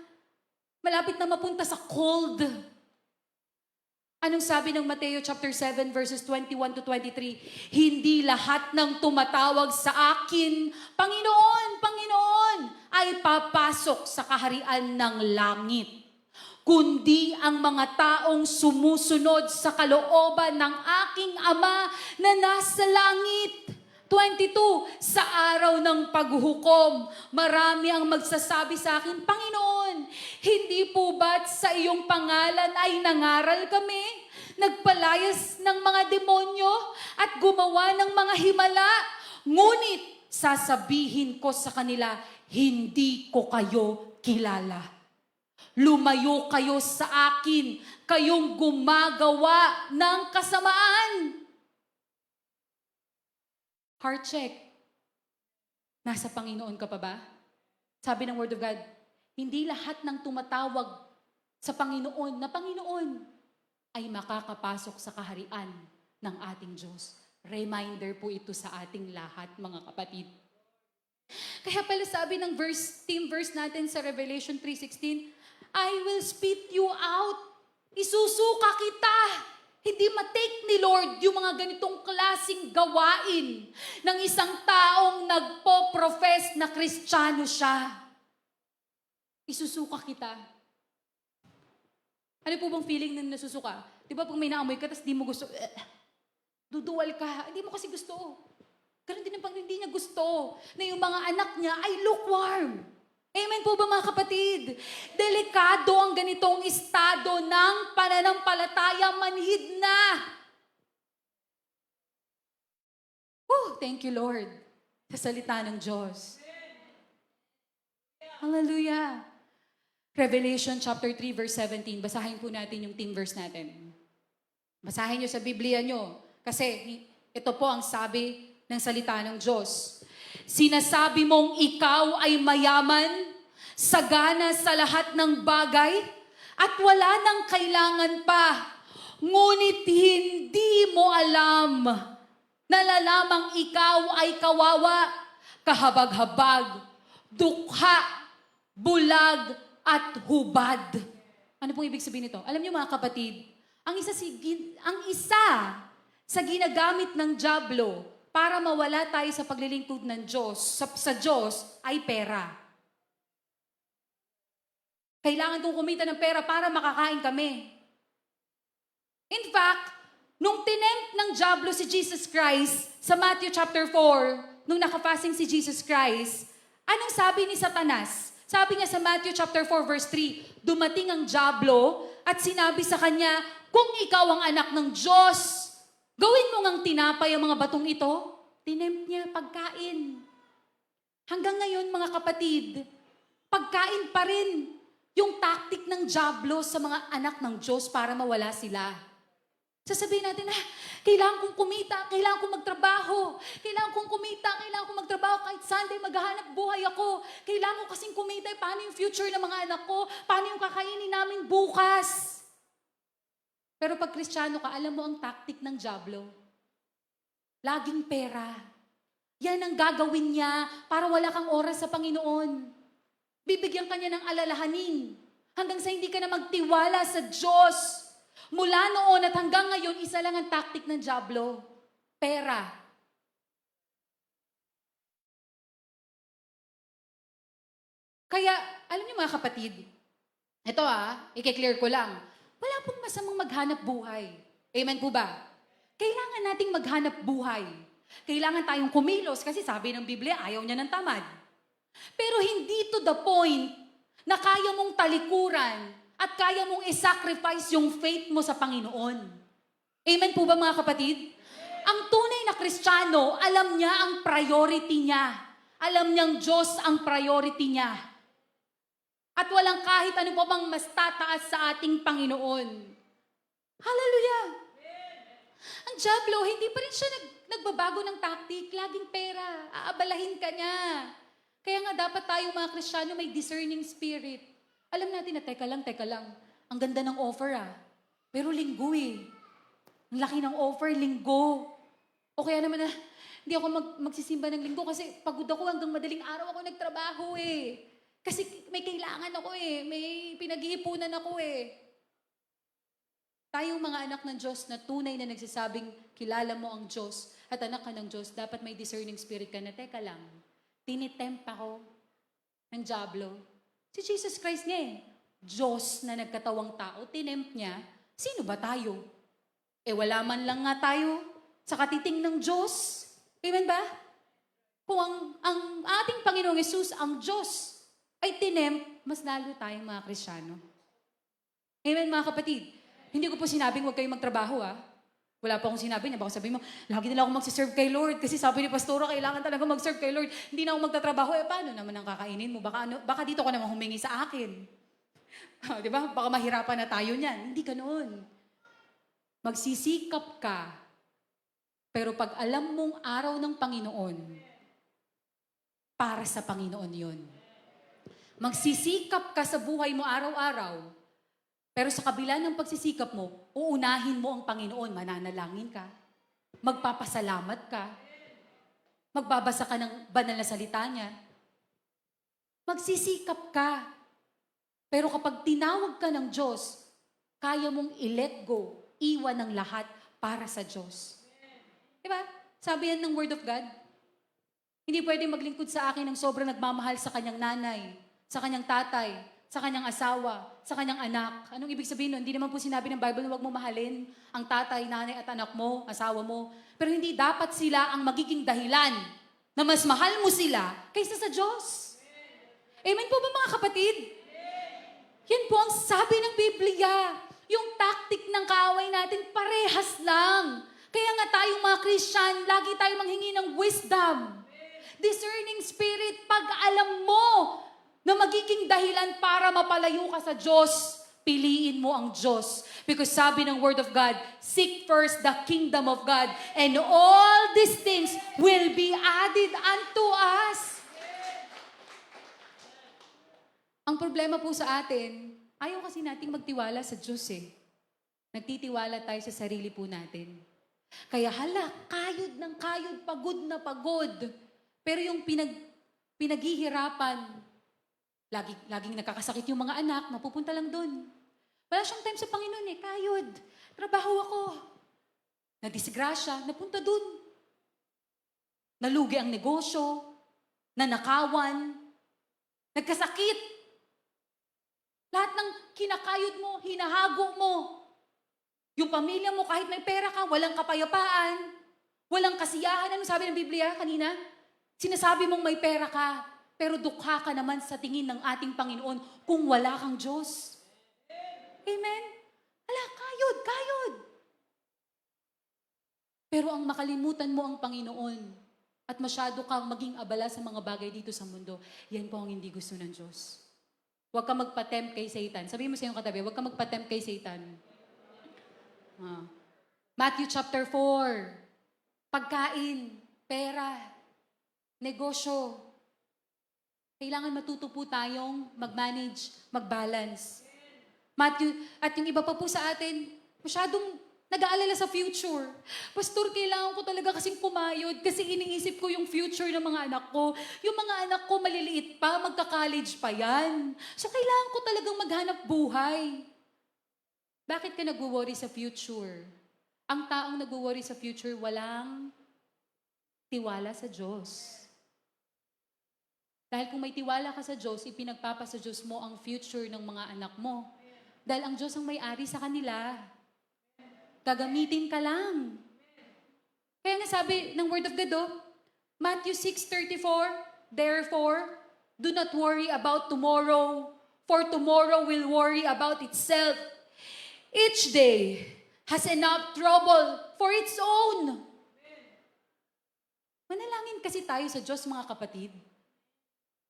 Malapit na mapunta sa cold. Anong sabi ng Mateo chapter 7 verses 21 to 23? Hindi lahat ng tumatawag sa akin, Panginoon, Panginoon, ay papasok sa kaharian ng langit, kundi ang mga taong sumusunod sa kalooban ng aking Ama na nasa langit. 22, sa araw ng paghuhukom, marami ang magsasabi sa akin, Panginoon, hindi po ba't sa iyong pangalan ay nangaral kami, nagpalayas ng mga demonyo at gumawa ng mga himala? Ngunit sasabihin ko sa kanila, hindi ko kayo kilala. Lumayo kayo sa akin, kayong gumagawa ng kasamaan. Heart check. Nasa Panginoon ka pa ba? Sabi ng Word of God, hindi lahat ng tumatawag sa Panginoon na Panginoon ay makakapasok sa kaharian ng ating Diyos. Reminder po ito sa ating lahat, mga kapatid. Kaya pala sabi ng theme verse natin sa Revelation 3:16, I will spit you out. Isusuka kita. Hindi matake ni Lord yung mga ganitong klaseng gawain ng isang taong nagpo-profess na Kristiyano siya. Isusuka kita. Ano po bang feeling ng nasusuka? Di ba pag may naamoy ka, tapos di mo gusto, duduwal ka, hindi mo kasi gusto. Ganun din ang pag hindi niya gusto na yung mga anak niya ay lukewarm. Amen po ba mga kapatid? Delikado ang ganitong estado ng pananampalataya, manhid na. Thank you Lord sa salita ng Diyos. Hallelujah. Revelation chapter 3 verse 17. Basahin po natin yung theme verse natin. Basahin nyo sa Biblia nyo. Kasi ito po ang sabi ng salita ng Diyos. Sinasabi mong ikaw ay mayaman, sagana sa lahat ng bagay, at wala nang kailangan pa. Ngunit hindi mo alam na lalamang ikaw ay kawawa, kahabag-habag, dukha, bulag, at hubad. Ano pong ibig sabihin nito? Alam niyo mga kapatid, ang isa sa ginagamit ng dyablo para mawala tayo sa paglilingkod ng Diyos, sa Diyos, ay pera. Kailangan kong kumita ng pera para makakain kami. In fact, nung tinempt ng dyablo si Jesus Christ sa Matthew chapter 4, nung nakafasting si Jesus Christ, anong sabi ni Satanas? Sabi niya sa Matthew chapter 4 verse 3, dumating ang dyablo at sinabi sa kanya, kung ikaw ang anak ng Diyos, gawin mo ngang tinapay ang mga batong ito. Tinempt niya pagkain. Hanggang ngayon mga kapatid, pagkain pa rin yung tactic ng dyablo sa mga anak ng Diyos para mawala sila. Sasabihin natin, kailangan kong kumita, kailangan kong magtrabaho, kailangan kong kumita, kailangan kong magtrabaho, kahit Sunday maghahanap buhay ako. Kailangan ko kasing kumita, paano yung future ng mga anak ko? Paano yung kakainin namin bukas? Pero pag Kristiyano ka, alam mo ang tactic ng dyablo. Laging pera. Yan ang gagawin niya para wala kang oras sa Panginoon. Bibigyan ka niya ng alalahanin hanggang sa hindi ka na magtiwala sa Diyos. Mula noon at hanggang ngayon, isa lang ang tactic ng dyablo. Pera. Kaya, alam niyo mga kapatid, ito i-clear ko lang, wala pong masamang maghanap buhay. Amen po ba? Kailangan nating maghanap buhay. Kailangan tayong kumilos kasi sabi ng Biblia, ayaw niya ng tamad. Pero hindi to the point na kaya mong talikuran at kaya mong isacrifice yung faith mo sa Panginoon. Amen po ba mga kapatid? Ang tunay na Kristiyano, alam niya ang priority niya. Alam niyang Diyos ang priority niya. At walang kahit ano pa bang mas tataas sa ating Panginoon. Hallelujah! Ang Diablo, hindi pa rin siya nagbabago ng tactic. Laging pera. Aabalahin ka niya. Kaya nga dapat tayong mga Kristiyano may discerning spirit. Alam natin na teka lang. Ang ganda ng offer Pero linggo Ang laki ng offer, linggo. O kaya naman na, hindi ako magsisimba ng linggo kasi pagod ako hanggang madaling araw ako nagtrabaho Kasi may kailangan ako may pinag-iipunan ako Tayong mga anak ng Diyos na tunay na nagsasabing kilala mo ang Diyos at anak ka ng Diyos, dapat may discerning spirit ka na, teka lang, tinitempt ako ng Diablo. Si Jesus Christ nga Diyos na nagkatawang tao, tinempt niya, sino ba tayo? Wala man lang nga tayo sa katiting ng Diyos. Amen ba? Kung ang ating Panginoong Yesus, ang Diyos, ay tinempt, mas lalo tayong mga Kristiyano. Amen mga kapatid? Hindi ko po sinabing huwag kayong magtrabaho Wala pa akong sinabi niya. Baka sabihin mo, lagi nila ako magsiserve kay Lord. Kasi sabi ni Pastora, kailangan talaga mag-serve kay Lord. Hindi na ako magtatrabaho. Paano naman ang kakainin mo? Baka dito ka naman humingi sa akin. Di ba? Baka mahirapan na tayo niyan. Hindi ganoon. Magsisikap ka. Pero pag alam mong araw ng Panginoon, para sa Panginoon yun. Magsisikap ka sa buhay mo araw-araw. Pero sa kabila ng pagsisikap mo, uunahin mo ang Panginoon, mananalangin ka, magpapasalamat ka, magbabasa ka ng banal na salita niya. Magsisikap ka. Pero kapag tinawag ka ng Diyos, kaya mong i-let go, iwan ng lahat para sa Diyos. Diba? Sabi yan ng Word of God. Hindi pwede maglingkod sa akin ng sobrang nagmamahal sa kanyang nanay, sa kanyang tatay, sa kanyang asawa, sa kanyang anak. Anong ibig sabihin nun? Hindi naman po sinabi ng Bible na huwag mo mahalin ang tatay, nanay at anak mo, asawa mo. Pero hindi dapat sila ang magiging dahilan na mas mahal mo sila kaysa sa Diyos. Amen po ba mga kapatid? Yan po ang sabi ng Biblia. Yung tactic ng kaaway natin, parehas lang. Kaya nga tayong mga Christian, lagi tayong manghingi ng wisdom. Discerning spirit, pag alam mo na magiging dahilan para mapalayo ka sa Diyos, piliin mo ang Diyos. Because sabi ng Word of God, seek first the kingdom of God, and all these things will be added unto us. Ang problema po sa atin, ayaw kasi nating magtiwala sa Diyos Nagtitiwala tayo sa sarili po natin. Kaya kayod ng kayod, pagod na pagod. Pero yung pinaghihirapan, laging nakakasakit yung mga anak, mapupunta lang doon. Wala siyang time sa Panginoon kayod. Trabaho ako. Nadisgrasya, napunta doon. Nalugi ang negosyo, nanakawan, nagkasakit. Lahat ng kinakayod mo, hinahago mo. Yung pamilya mo, kahit may pera ka, walang kapayapaan, walang kasiyahan. Ano sabi ng Biblia kanina? Sinasabi mong may pera ka, pero dukha ka naman sa tingin ng ating Panginoon kung wala kang Diyos. Amen? Kayod. Pero ang makalimutan mo ang Panginoon at masyado kang maging abala sa mga bagay dito sa mundo, yan po ang hindi gusto ng Diyos. Huwag ka magpa-tempt kay Satan. Sabihin mo sa iyong katabi, huwag ka magpa-tempt kay Satan. Matthew chapter 4. Pagkain, pera, negosyo. Kailangan matuto po tayong mag-manage, mag-balance. Matthew, at yung iba pa po sa atin, masyadong nag-aalala sa future. Pastor, kailangan ko talaga kasing pumayod kasi iniisip ko yung future ng mga anak ko. Yung mga anak ko maliliit pa, magka-college pa yan. So kailangan ko talagang maghanap buhay. Bakit ka nag-worry sa future? Ang taong nag-worry sa future, walang tiwala sa Diyos. Dahil kung may tiwala ka sa Diyos, ipinagpapa sa Diyos mo ang future ng mga anak mo. Dahil ang Diyos ang may-ari sa kanila. Gagamitin ka lang. Kaya nga sabi ng Word of God, Matthew 6:34, therefore, Do not worry about tomorrow, for tomorrow will worry about itself. Each day has enough trouble for its own. Manalangin kasi tayo sa Diyos, mga kapatid.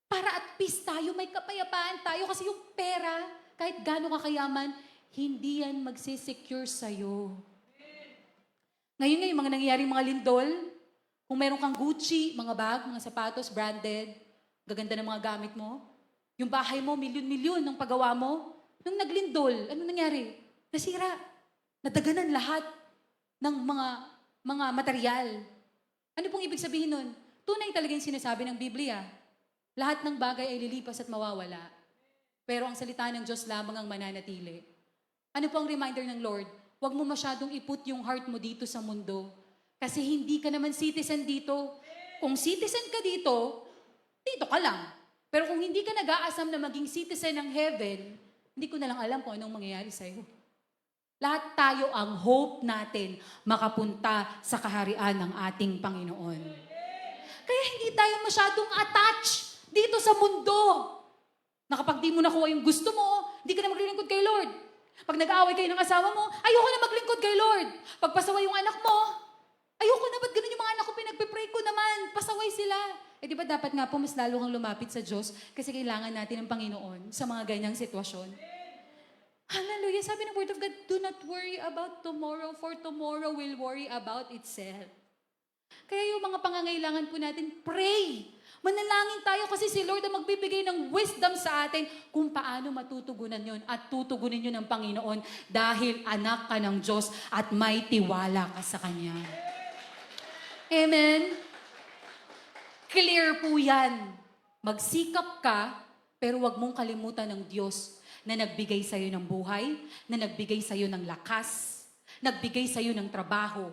Para at peace tayo, may kapayapaan tayo. Kasi yung pera, kahit gaano kakayaman, hindi yan magsisecure sa'yo. Ngayon yung mga nangyayaring mga lindol, kung meron kang Gucci, mga bag, mga sapatos, branded, gaganda ng mga gamit mo, yung bahay mo, milyon-milyon ng paggawa mo, nung naglindol, ano nangyari? Nasira. Nadaganan lahat ng mga material. Ano pong ibig sabihin nun? Tunay talaga yung sinasabi ng Biblia. Lahat ng bagay ay lilipas at mawawala. Pero ang salita ng Diyos lamang ang mananatili. Ano po ang reminder ng Lord? Huwag mo masyadong iput yung heart mo dito sa mundo. Kasi hindi ka naman citizen dito. Kung citizen ka dito, dito ka lang. Pero kung hindi ka nag-aasam na maging citizen ng heaven, hindi ko na lang alam kung anong mangyayari sa'yo. Lahat tayo ang hope natin makapunta sa kaharian ng ating Panginoon. Kaya hindi tayo masyadong attached dito sa mundo. Na kapag di mo nakuha yung gusto mo, hindi ka na maglilingkod kay Lord. Pag nag-aaway kayo ng asawa mo, ayoko na maglingkod kay Lord. Pag pasaway yung anak mo, ayoko na, ba't ganun yung mga anak ko, pinagpipray ko naman, pasaway sila. Eh di ba dapat nga po mas lalo kang lumapit sa Diyos kasi kailangan natin ng Panginoon sa mga ganyang sitwasyon. Hallelujah. Sabi ng Word of God, do not worry about tomorrow, for tomorrow will worry about itself. Kaya yung mga pangangailangan po natin, pray. Manalangin tayo kasi si Lord ang magbibigay ng wisdom sa atin kung paano matutugunan yun at tutugunin yun ng Panginoon dahil anak ka ng Diyos at may tiwala ka sa Kanya. Amen? Clear po yan. Magsikap ka, pero wag mong kalimutan ng Diyos na nagbigay sa'yo ng buhay, na nagbigay sa'yo ng lakas, nagbigay sa'yo ng trabaho.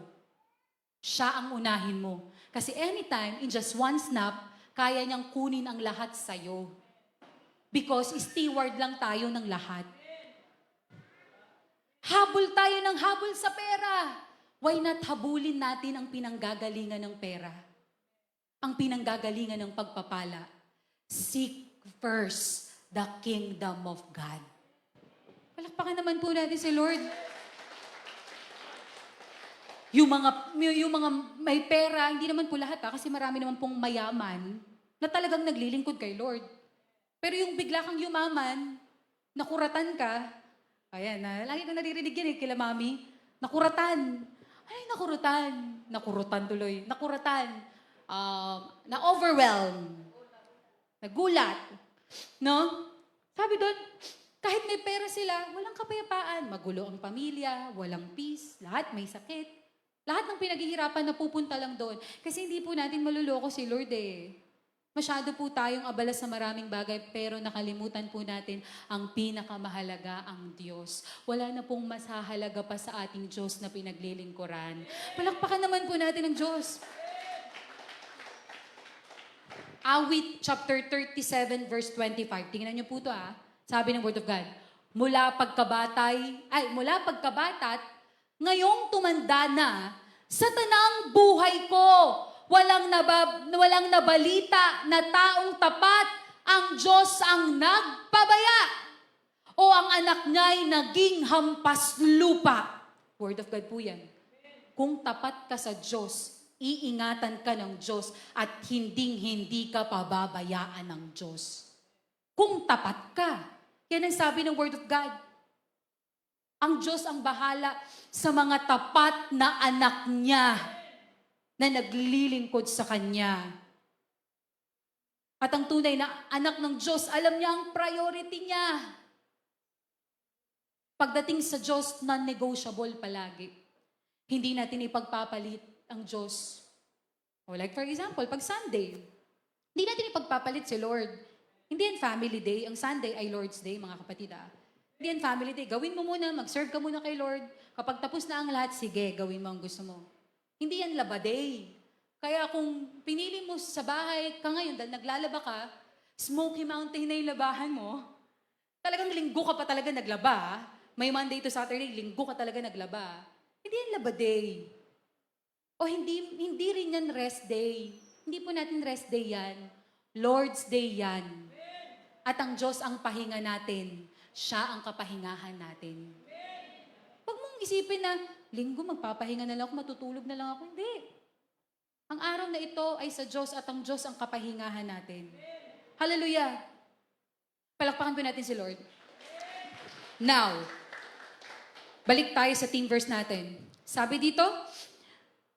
Siya ang unahin mo. Kasi anytime, in just one snap, kaya niyang kunin ang lahat sa'yo. Because steward lang tayo ng lahat. Habol tayo ng habol sa pera. Why not habulin natin ang pinanggagalingan ng pera? Ang pinanggagalingan ng pagpapala. Seek first the kingdom of God. Palakpakan naman po natin si Lord. Yung mga may pera, hindi naman po lahat kasi marami naman pong mayaman na talagang naglilingkod kay Lord. Pero yung bigla kang yumaman, nakuratan ka, ayan, lagi kang naririnig yan kila mami, nakuratan. Ay, nakurutan. Nakurutan tuloy. Nakuratan. Na-overwhelm. Nagulat. No? Sabi doon, kahit may pera sila, walang kapayapaan. Magulo ang pamilya, walang peace, lahat may sakit. Lahat ng pinaghihirapan napupunta lang doon. Kasi hindi po natin maluloko si Lord eh. Masyado po tayong abala sa maraming bagay, pero nakalimutan po natin ang pinakamahalaga, ang Diyos. Wala na pong mas hahalaga pa sa ating Diyos na pinaglilingkuran. Palakpakan naman po natin ang Diyos. Awit chapter 37 verse 25. Tingnan niyo po ito Sabi ng Word of God. Mula pagkabatat, ngayong tumanda na, sa tanang buhay ko, walang nabalita na taong tapat ang Diyos ang nagpabaya o ang anak niya'y naging hampas lupa. Word of God po yan. Kung tapat ka sa Diyos, iingatan ka ng Diyos at hinding-hindi ka pababayaan ng Diyos. Kung tapat ka. Yan ang sabi ng Word of God. Ang Diyos ang bahala sa mga tapat na anak niya na naglilingkod sa Kanya. At ang tunay na anak ng Diyos, alam niya ang priority niya. Pagdating sa Diyos, non-negotiable palagi. Hindi natin ipagpapalit ang Diyos. O like for example, pag Sunday, hindi natin ipagpapalit si Lord. Hindi yan family day. Ang Sunday ay Lord's Day, mga kapatid Hindi yan family day. Gawin mo muna, mag-serve ka muna kay Lord. Kapag tapos na ang lahat, sige, gawin mo ang gusto mo. Hindi yan laba day. Kaya kung pinili mo sa bahay ka ngayon dahil naglalaba ka, Smoky Mountain na yung labahan mo, talagang linggo ka pa talaga naglaba. May Monday to Saturday, linggo ka talaga naglaba. Hindi yan laba day. O hindi rin yan rest day. Hindi po natin rest day yan. Lord's Day yan. At ang Diyos ang pahinga natin. Siya ang kapahingahan natin. Huwag mong isipin na, linggo magpapahinga na lang ako, matutulog na lang ako. Hindi. Ang araw na ito ay sa Diyos at ang Diyos ang kapahingahan natin. Hallelujah! Palakpakan po natin si Lord. Now, balik tayo sa theme verse natin. Sabi dito,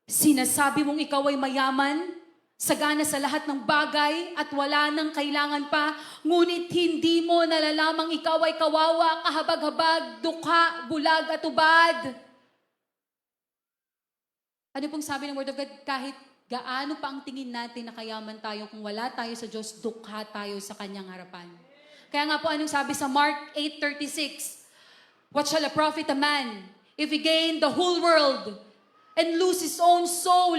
sinasabi mong ikaw ay mayaman, sagana sa lahat ng bagay at wala nang kailangan pa, ngunit hindi mo nalalamang ikaw ay kawawa, kahabag-habag, dukha, bulag at ubad. Ano pong sabi ng Word of God? Kahit gaano pa ang tingin natin na kayaman tayo, kung wala tayo sa Diyos, dukha tayo sa Kanyang harapan. Kaya nga po anong sabi sa Mark 8:36? What shall a profit a man if he gain the whole world and lose his own soul?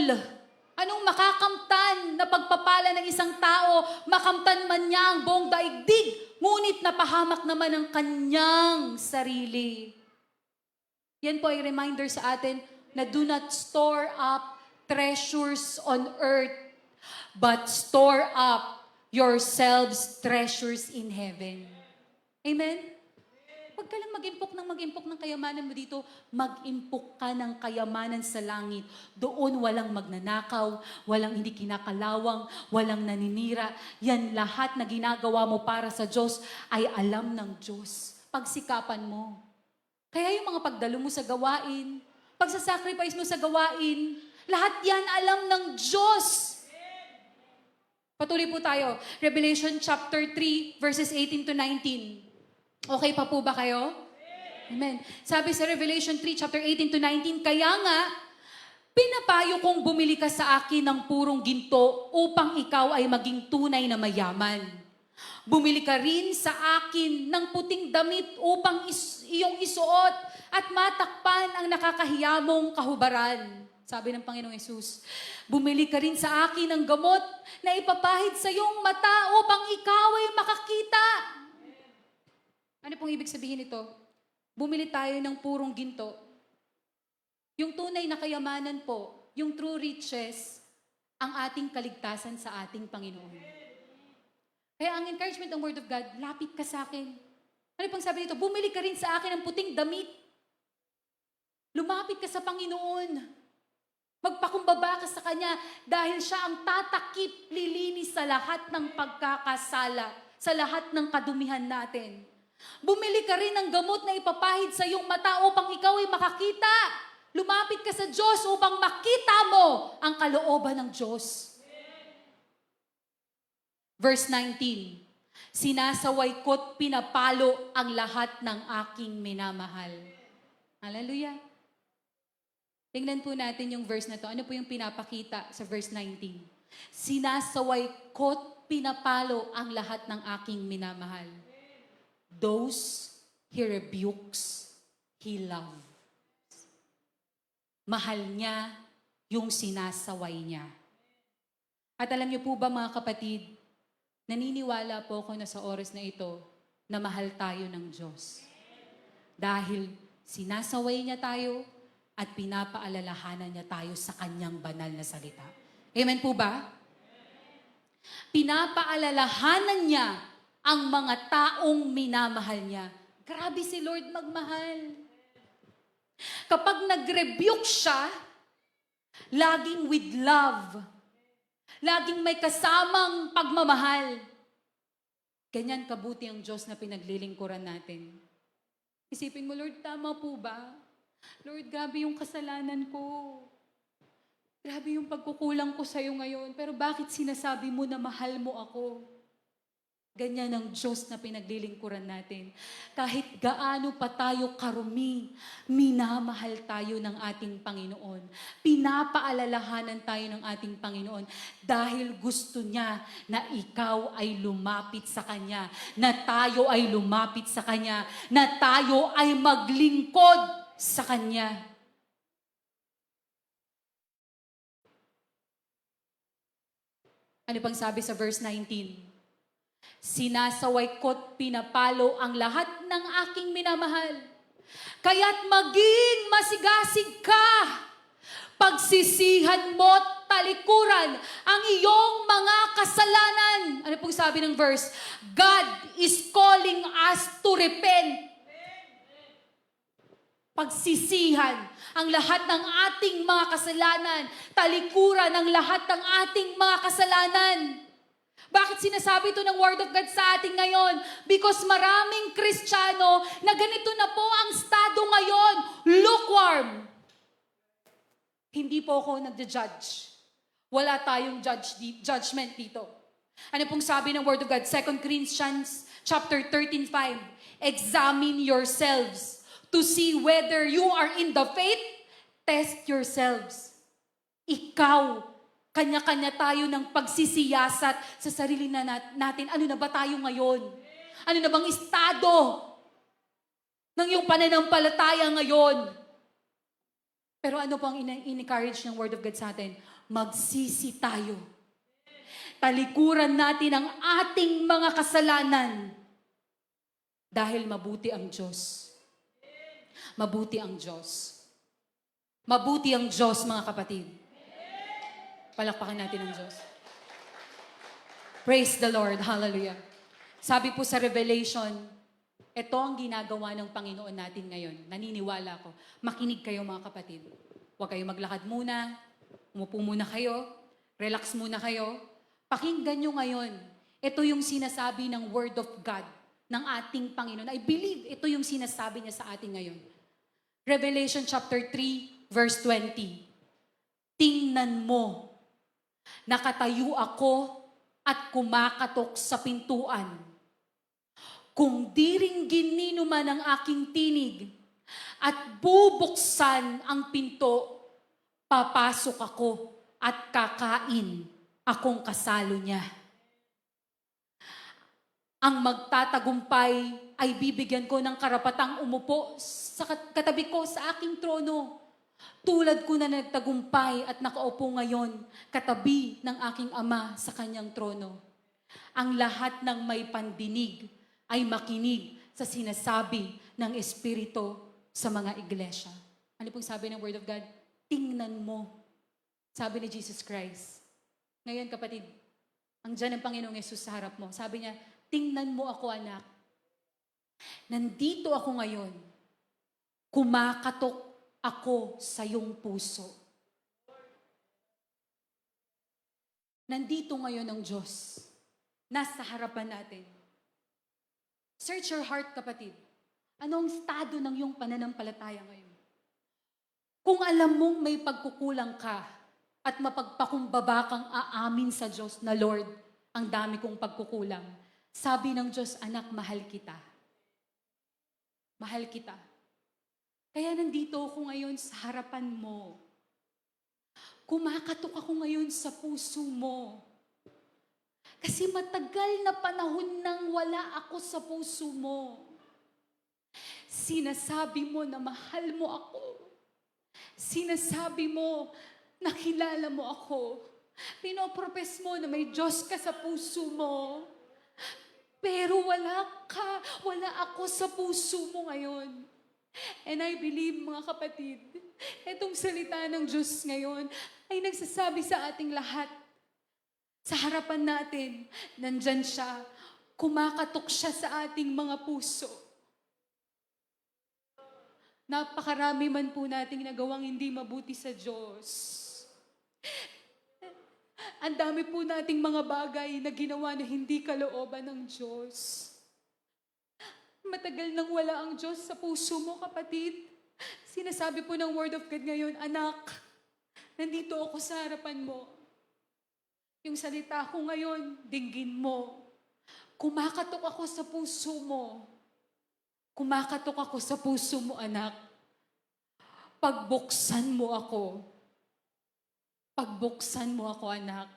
Anong makakamtan na pagpapala ng isang tao, makamtan man niya ang buong daigdig, ngunit napahamak naman ang kanyang sarili. Yan po ay reminder sa atin na do not store up treasures on earth, but store up yourselves treasures in heaven. Amen? Huwag ka lang mag-impok ng kayamanan mo dito. Mag-impok ka ng kayamanan sa langit. Doon walang magnanakaw, walang hindi kinakalawang, walang naninira. Yan lahat na ginagawa mo para sa Diyos ay alam ng Diyos. Pagsikapan mo. Kaya yung mga pagdalo mo sa gawain, pagsasacrifice mo sa gawain, lahat yan alam ng Diyos. Patuloy po tayo. Revelation chapter 3, verses 18 to 19. Okay pa po ba kayo? Amen. Sabi sa Revelation 3, chapter 18 to 19, kaya nga, pinapayo kong bumili ka sa akin ng purong ginto upang ikaw ay maging tunay na mayaman. Bumili ka rin sa akin ng puting damit upang iyong isuot at matakpan ang nakakahiyamong kahubaran. Sabi ng Panginoong Yesus, bumili ka rin sa akin ng gamot na ipapahid sa iyong mata upang ikaw ay makakita. Ano pong ibig sabihin nito? Bumili tayo ng purong ginto. Yung tunay na kayamanan po, yung true riches, ang ating kaligtasan sa ating Panginoon. Kaya ang encouragement ng Word of God, lapit ka sa akin. Ano pong sabi nito? Bumili ka rin sa akin ng puting damit. Lumapit ka sa Panginoon. Magpakumbaba ka sa Kanya dahil siya ang tatakip, lilinis sa lahat ng pagkakasala, sa lahat ng kadumihan natin. Bumili ka rin ng gamot na ipapahid sa iyong mata upang ikaw ay makakita. Lumapit ka sa Diyos upang makita mo ang kalooban ng Diyos. Verse 19, sinasaway ko't pinapalo ang lahat ng aking minamahal. Hallelujah. Tingnan po natin yung verse na to. Ano po yung pinapakita sa verse 19? Sinasaway ko't pinapalo ang lahat ng aking minamahal. Those He rebukes, He loves. Mahal niya yung sinasaway niya. At alam niyo po ba mga kapatid, naniniwala po ako na sa oras na ito na mahal tayo ng Diyos. Dahil sinasaway niya tayo, at pinapaalalahanan niya tayo sa kanyang banal na salita. Amen po ba? Pinapaalalahanan niya ang mga taong minamahal niya. Grabe si Lord magmahal. Kapag nag-rebuke siya, laging with love. Laging may kasamang pagmamahal. Ganyan kabuti ang Diyos na pinaglilingkuran natin. Isipin mo, Lord, tama po ba? Lord, grabe yung kasalanan ko. Grabe yung pagkukulang ko sa'yo ngayon. Pero bakit sinasabi mo na mahal mo ako? Ganyan ang Diyos na pinaglilingkuran natin. Kahit gaano pa tayo karumi, minamahal tayo ng ating Panginoon. Pinapaalalahanan tayo ng ating Panginoon dahil gusto niya na ikaw ay lumapit sa Kanya, na tayo ay lumapit sa Kanya, na tayo ay maglingkod sa Kanya. Ano pang sabi sa verse 19? Sinasaway ko't pinapalo ang lahat ng aking minamahal. Kaya't maging masigasig ka. Pagsisihan mo't talikuran ang iyong mga kasalanan. Ano pong sabi ng verse? God is calling us to repent. Pagsisihan ang lahat ng ating mga kasalanan, talikuran ang lahat ng ating mga kasalanan. Bakit sinasabi ito ng Word of God sa atin ngayon? Because maraming Kristiyano na ganito na po ang estado ngayon, lukewarm. Hindi po ako nagja-judge. Wala tayong judgment dito. Ano pong sabi ng Word of God? 2 Corinthians chapter 13:5. Examine yourselves to see whether you are in the faith. Test yourselves. Ikaw, kanya-kanya tayo ng pagsisiyasat sa sarili natin. Ano na ba tayo ngayon? Ano na bang estado ng iyong pananampalataya ngayon? Pero ano pang in-encourage ng Word of God sa atin? Magsisi tayo. Talikuran natin ang ating mga kasalanan. Dahil mabuti ang Diyos. Mabuti ang Diyos. Mabuti ang Diyos, mga kapatid. Palakpakan natin ang Diyos. Praise the Lord. Hallelujah. Sabi po sa Revelation, ito ang ginagawa ng Panginoon natin ngayon. Naniniwala ko. Makinig kayo, mga kapatid. Huwag kayo maglakad muna. Umupo muna kayo. Relax muna kayo. Pakinggan nyo ngayon. Ito yung sinasabi ng Word of God ng ating Panginoon. I believe ito yung sinasabi niya sa atin ngayon. Revelation chapter 3, verse 20. Tingnan mo. Nakatayo ako at kumakatok sa pintuan. Kung diringgin nino man ang aking tinig at bubuksan ang pinto, papasok ako at kakain akong kasalo niya. Ang magtatagumpay ay bibigyan ko ng karapatang umupo sa katabi ko sa aking trono. Tulad ko na nagtagumpay at nakaupo ngayon, katabi ng aking Ama sa kanyang trono. Ang lahat ng may pandinig ay makinig sa sinasabi ng Espiritu sa mga iglesia. Ano pong sabi ng Word of God? Tingnan mo. Sabi ni Jesus Christ. Ngayon kapatid, andyan ang Panginoong Yesus sa harap mo. Sabi niya, tingnan mo ako anak. Nandito ako ngayon. Kumakatok ako sa iyong puso. Nandito ngayon ang Diyos. Nasa harapan natin. Search your heart, kapatid. Anong estado ng iyong pananampalataya ngayon? Kung alam mong may pagkukulang ka at mapagpakumbaba kang aamin sa Diyos na Lord, ang dami kong pagkukulang. Sabi ng Diyos, anak, mahal kita. Mahal kita. Kaya nandito ako ngayon sa harapan mo. Kumakatok ako ngayon sa puso mo. Kasi matagal na panahon nang wala ako sa puso mo. Sinasabi mo na mahal mo ako. Sinasabi mo na kilala mo ako. Pinopropes mo na may Diyos ka sa puso mo. Pero wala ka, wala ako sa puso mo ngayon. And I believe, mga kapatid, itong salita ng Diyos ngayon ay nagsasabi sa ating lahat. Sa harapan natin, nandyan siya. Kumakatok siya sa ating mga puso. Napakarami man po nating nagawang hindi mabuti sa Diyos. Ang dami po nating mga bagay na ginawa na hindi kalooban ng Diyos. Matagal nang wala ang Diyos sa puso mo, kapatid. Sinasabi po ng Word of God ngayon, anak, nandito ako sa harapan mo. Yung salita ko ngayon, dinggin mo. Kumakatok ako sa puso mo. Kumakatok ako sa puso mo, anak. Pagbuksan mo ako. Pagbuksan mo ako, anak.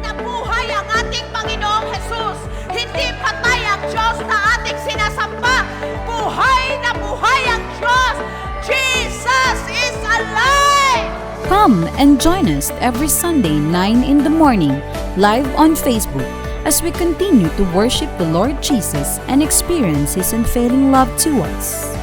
Nabuhay ang ating Panginoong Jesus. Hindi patay ang Diyos na ating sinasamba. Buhay na buhay ang Diyos. Jesus is alive! Come and join us every Sunday 9 in the morning, live on Facebook as we continue to worship the Lord Jesus and experience His unfailing love to us.